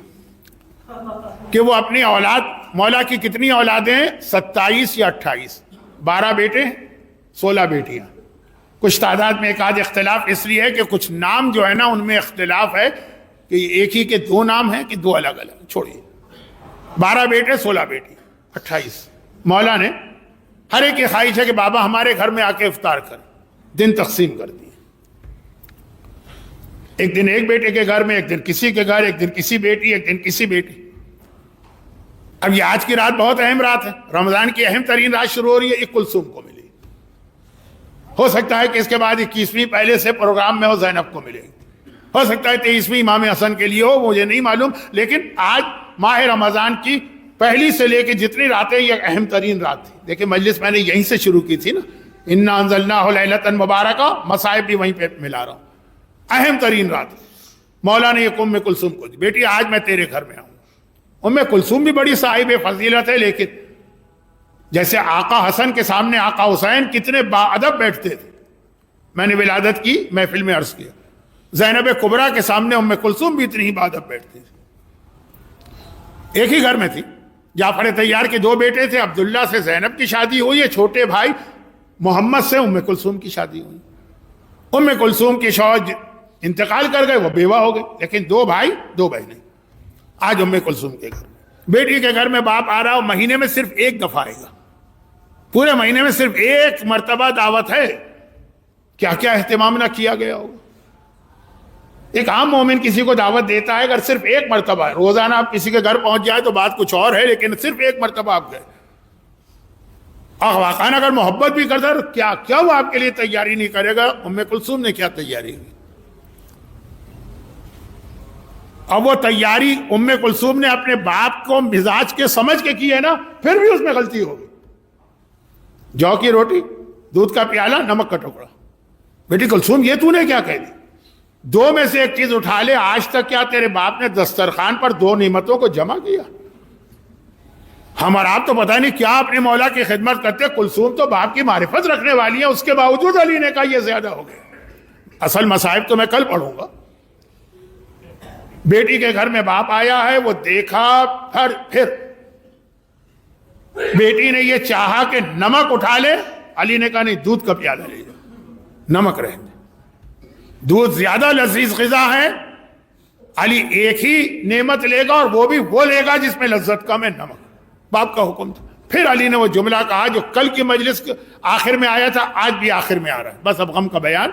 کہ وہ اپنی اولاد، مولا کی کتنی اولادیں ہیں؟ 27 یا 28، 12 بیٹے 16 بیٹیاں. کچھ تعداد میں ایک آدھ اختلاف اس لیے ہے کہ کچھ نام جو ہے نا ان میں اختلاف ہے کہ ایک ہی کے 2 نام ہیں کہ 2 الگ الگ. چھوڑیے، 12 بیٹے 16 بیٹی 28. مولا نے ہر ایک کی خواہش ہے کہ بابا ہمارے گھر میں آ کے افطار کر. دن تقسیم کر دیے، ایک دن ایک بیٹے کے گھر میں، ایک دن کسی کے گھر، ایک دن کسی بیٹی، ایک دن کسی بیٹی. اب یہ آج کی رات بہت اہم رات ہے، رمضان کی اہم ترین رات شروع ہو رہی ہے. ایک کلثوم کو ملی، ہو سکتا ہے کہ اس کے بعد 21ویں پہلے سے پروگرام میں ہو زینب کو ملے گی. ہو سکتا ہے 23ویں امام حسن کے لیے ہو، مجھے نہیں معلوم، لیکن آج ماہ رمضان کی پہلی سے لے کے جتنی راتیں یہ اہم ترین رات تھی. دیکھیں مجلس میں نے یہیں سے شروع کی تھی نا، انا انزلناہ لیلۃ مبارکہ، مصائب بھی وہیں پہ ملا رہا ہوں. اہم ترین رات مولا نے ایک ام کلثوم کو دی، بیٹی آج میں تیرے گھر میں آؤں. ام کلثوم بھی بڑی صاحب فضیلت ہے، لیکن جیسے آقا حسن کے سامنے آقا حسین کتنے باادب بیٹھتے تھے. میں نے ولادت کی محفل میں عرض کیا، زینب کبریٰ کے سامنے ام کلثوم بھی اتنی ہی باادب بیٹھتی تھی. ایک ہی گھر میں تھی. جعفر طیار کے 2 بیٹے تھے، عبداللہ سے زینب کی شادی ہوئی ہے، چھوٹے بھائی محمد سے ام کلثوم کی شادی ہوئی. ام کلثوم کے شوہر انتقال کر گئے، وہ بیوہ ہو گئے، لیکن 2 بھائی 2 بہنیں. آج ام کلثوم کے گھر، بیٹی کے گھر میں باپ آ رہا ہو، مہینے میں صرف 1 دفعہ آئے گا، پورے مہینے میں صرف 1 مرتبہ دعوت ہے. کیا کیا اہتمام نہ کیا گیا ہوگا. ایک عام مومن کسی کو دعوت دیتا ہے اگر صرف 1 مرتبہ ہے، روزانہ آپ کسی کے گھر پہنچ جائے تو بات کچھ اور ہے، لیکن صرف 1 مرتبہ آپ گئے. واقعا اگر محبت بھی کرتا ہے کیا کیا وہ آپ کے لیے تیاری نہیں کرے گا. ام کلثوم نے کیا تیاری کی. اب وہ تیاری ام کلثوم نے اپنے باپ کو مزاج کے سمجھ کے کی ہے نا، پھر بھی اس میں غلطی ہوگی. جو کی روٹی، دودھ کا پیالہ، نمک کا ٹکڑا. بیٹی کلثوم یہ تو نے کیا کہہ دی؟ 2 میں سے ایک چیز اٹھا لے. آج تک کیا تیرے باپ نے دسترخوان پر 2 نعمتوں کو جمع کیا؟ ہم اور آپ تو پتہ نہیں کیا اپنے مولا کی خدمت کرتے. کلثوم تو باپ کی معرفت رکھنے والی ہیں، اس کے باوجود علی نے کہا یہ زیادہ ہو گیا. اصل مصائب تو میں کل پڑھوں گا. بیٹی کے گھر میں باپ آیا ہے، وہ دیکھا، پھر بیٹی نے یہ چاہا کہ نمک اٹھا لے. علی نے کہا نہیں، دودھ کا پیالہ لے جاؤ، نمک رہنے. دودھ زیادہ لذیذ غذا ہے، علی ایک ہی نعمت لے گا، اور وہ بھی وہ لے گا جس میں لذت کم ہے، نمک. باپ کا حکم تھا. پھر علی نے وہ جملہ کہا جو کل کی مجلس کے آخر میں آیا تھا، آج بھی آخر میں آ رہا ہے. بس اب غم کا بیان،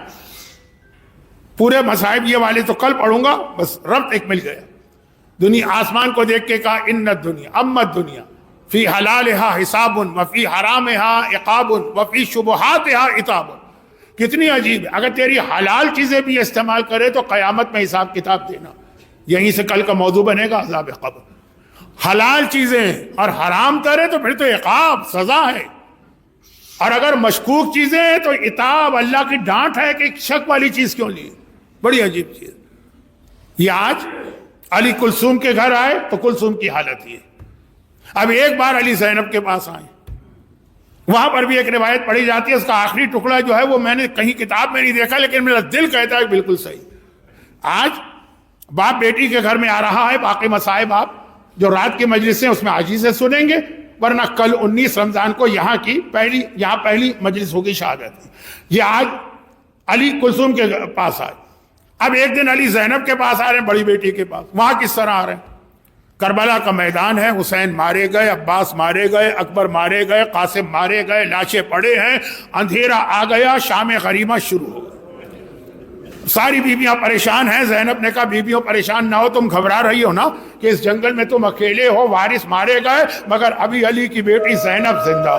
پورے مصائب یہ والے تو کل پڑھوں گا، بس ربط ایک مل گیا. دنیا آسمان کو دیکھ کے کہا ان الدنیا امت دنیا فی حلالها حساب وفی حرامها عقاب وفی شبہاتها عتاب. کتنی عجیب ہے. اگر تیری حلال چیزیں بھی استعمال کرے تو قیامت میں حساب کتاب دینا. یہیں سے کل کا موضوع بنے گا عذاب قبر. حلال چیزیں اور حرام کرے تو پھر تو عقاب، سزا ہے. اور اگر مشکوک چیزیں ہیں تو عتاب، اللہ کی ڈانٹ ہے کہ شک والی چیز کیوں لی. بڑی عجیب چیز. یہ آج علی کلثوم کے گھر آئے تو کلثوم کی حالت یہ. اب ایک بار علی زینب کے پاس آئے، وہاں پر بھی ایک روایت پڑھی جاتی ہے، اس کا آخری ٹکڑا جو ہے وہ میں نے کہیں کتاب میں نہیں دیکھا، لیکن میرا دل کہتا ہے بالکل صحیح. آج باپ بیٹی کے گھر میں آ رہا ہے. باقی مصائب آپ جو رات کی مجلس ہیں اس میں عاجزی سے سنیں گے، ورنہ کل 19 رمضان کو یہاں پہلی مجلس ہوگی شہادت. یہ آج علی کلثوم کے پاس آئے. اب ایک دن علی زینب کے پاس آ رہے ہیں، بڑی بیٹی کے پاس. وہاں کس طرح آ رہے ہیں؟ کربلا کا میدان ہے، حسین مارے گئے، عباس مارے گئے، اکبر مارے گئے، قاسم مارے گئے، لاشیں پڑے ہیں، اندھیرا آ گیا، شام غریمہ شروع ہو گئی. ساری بیویاں پریشان ہیں. زینب نے کہا بیویوں پریشان نہ ہو، تم گھبرا رہی ہو نا کہ اس جنگل میں تم اکیلے ہو، وارث مارے گئے، مگر ابھی علی کی بیٹی زینب زندہ.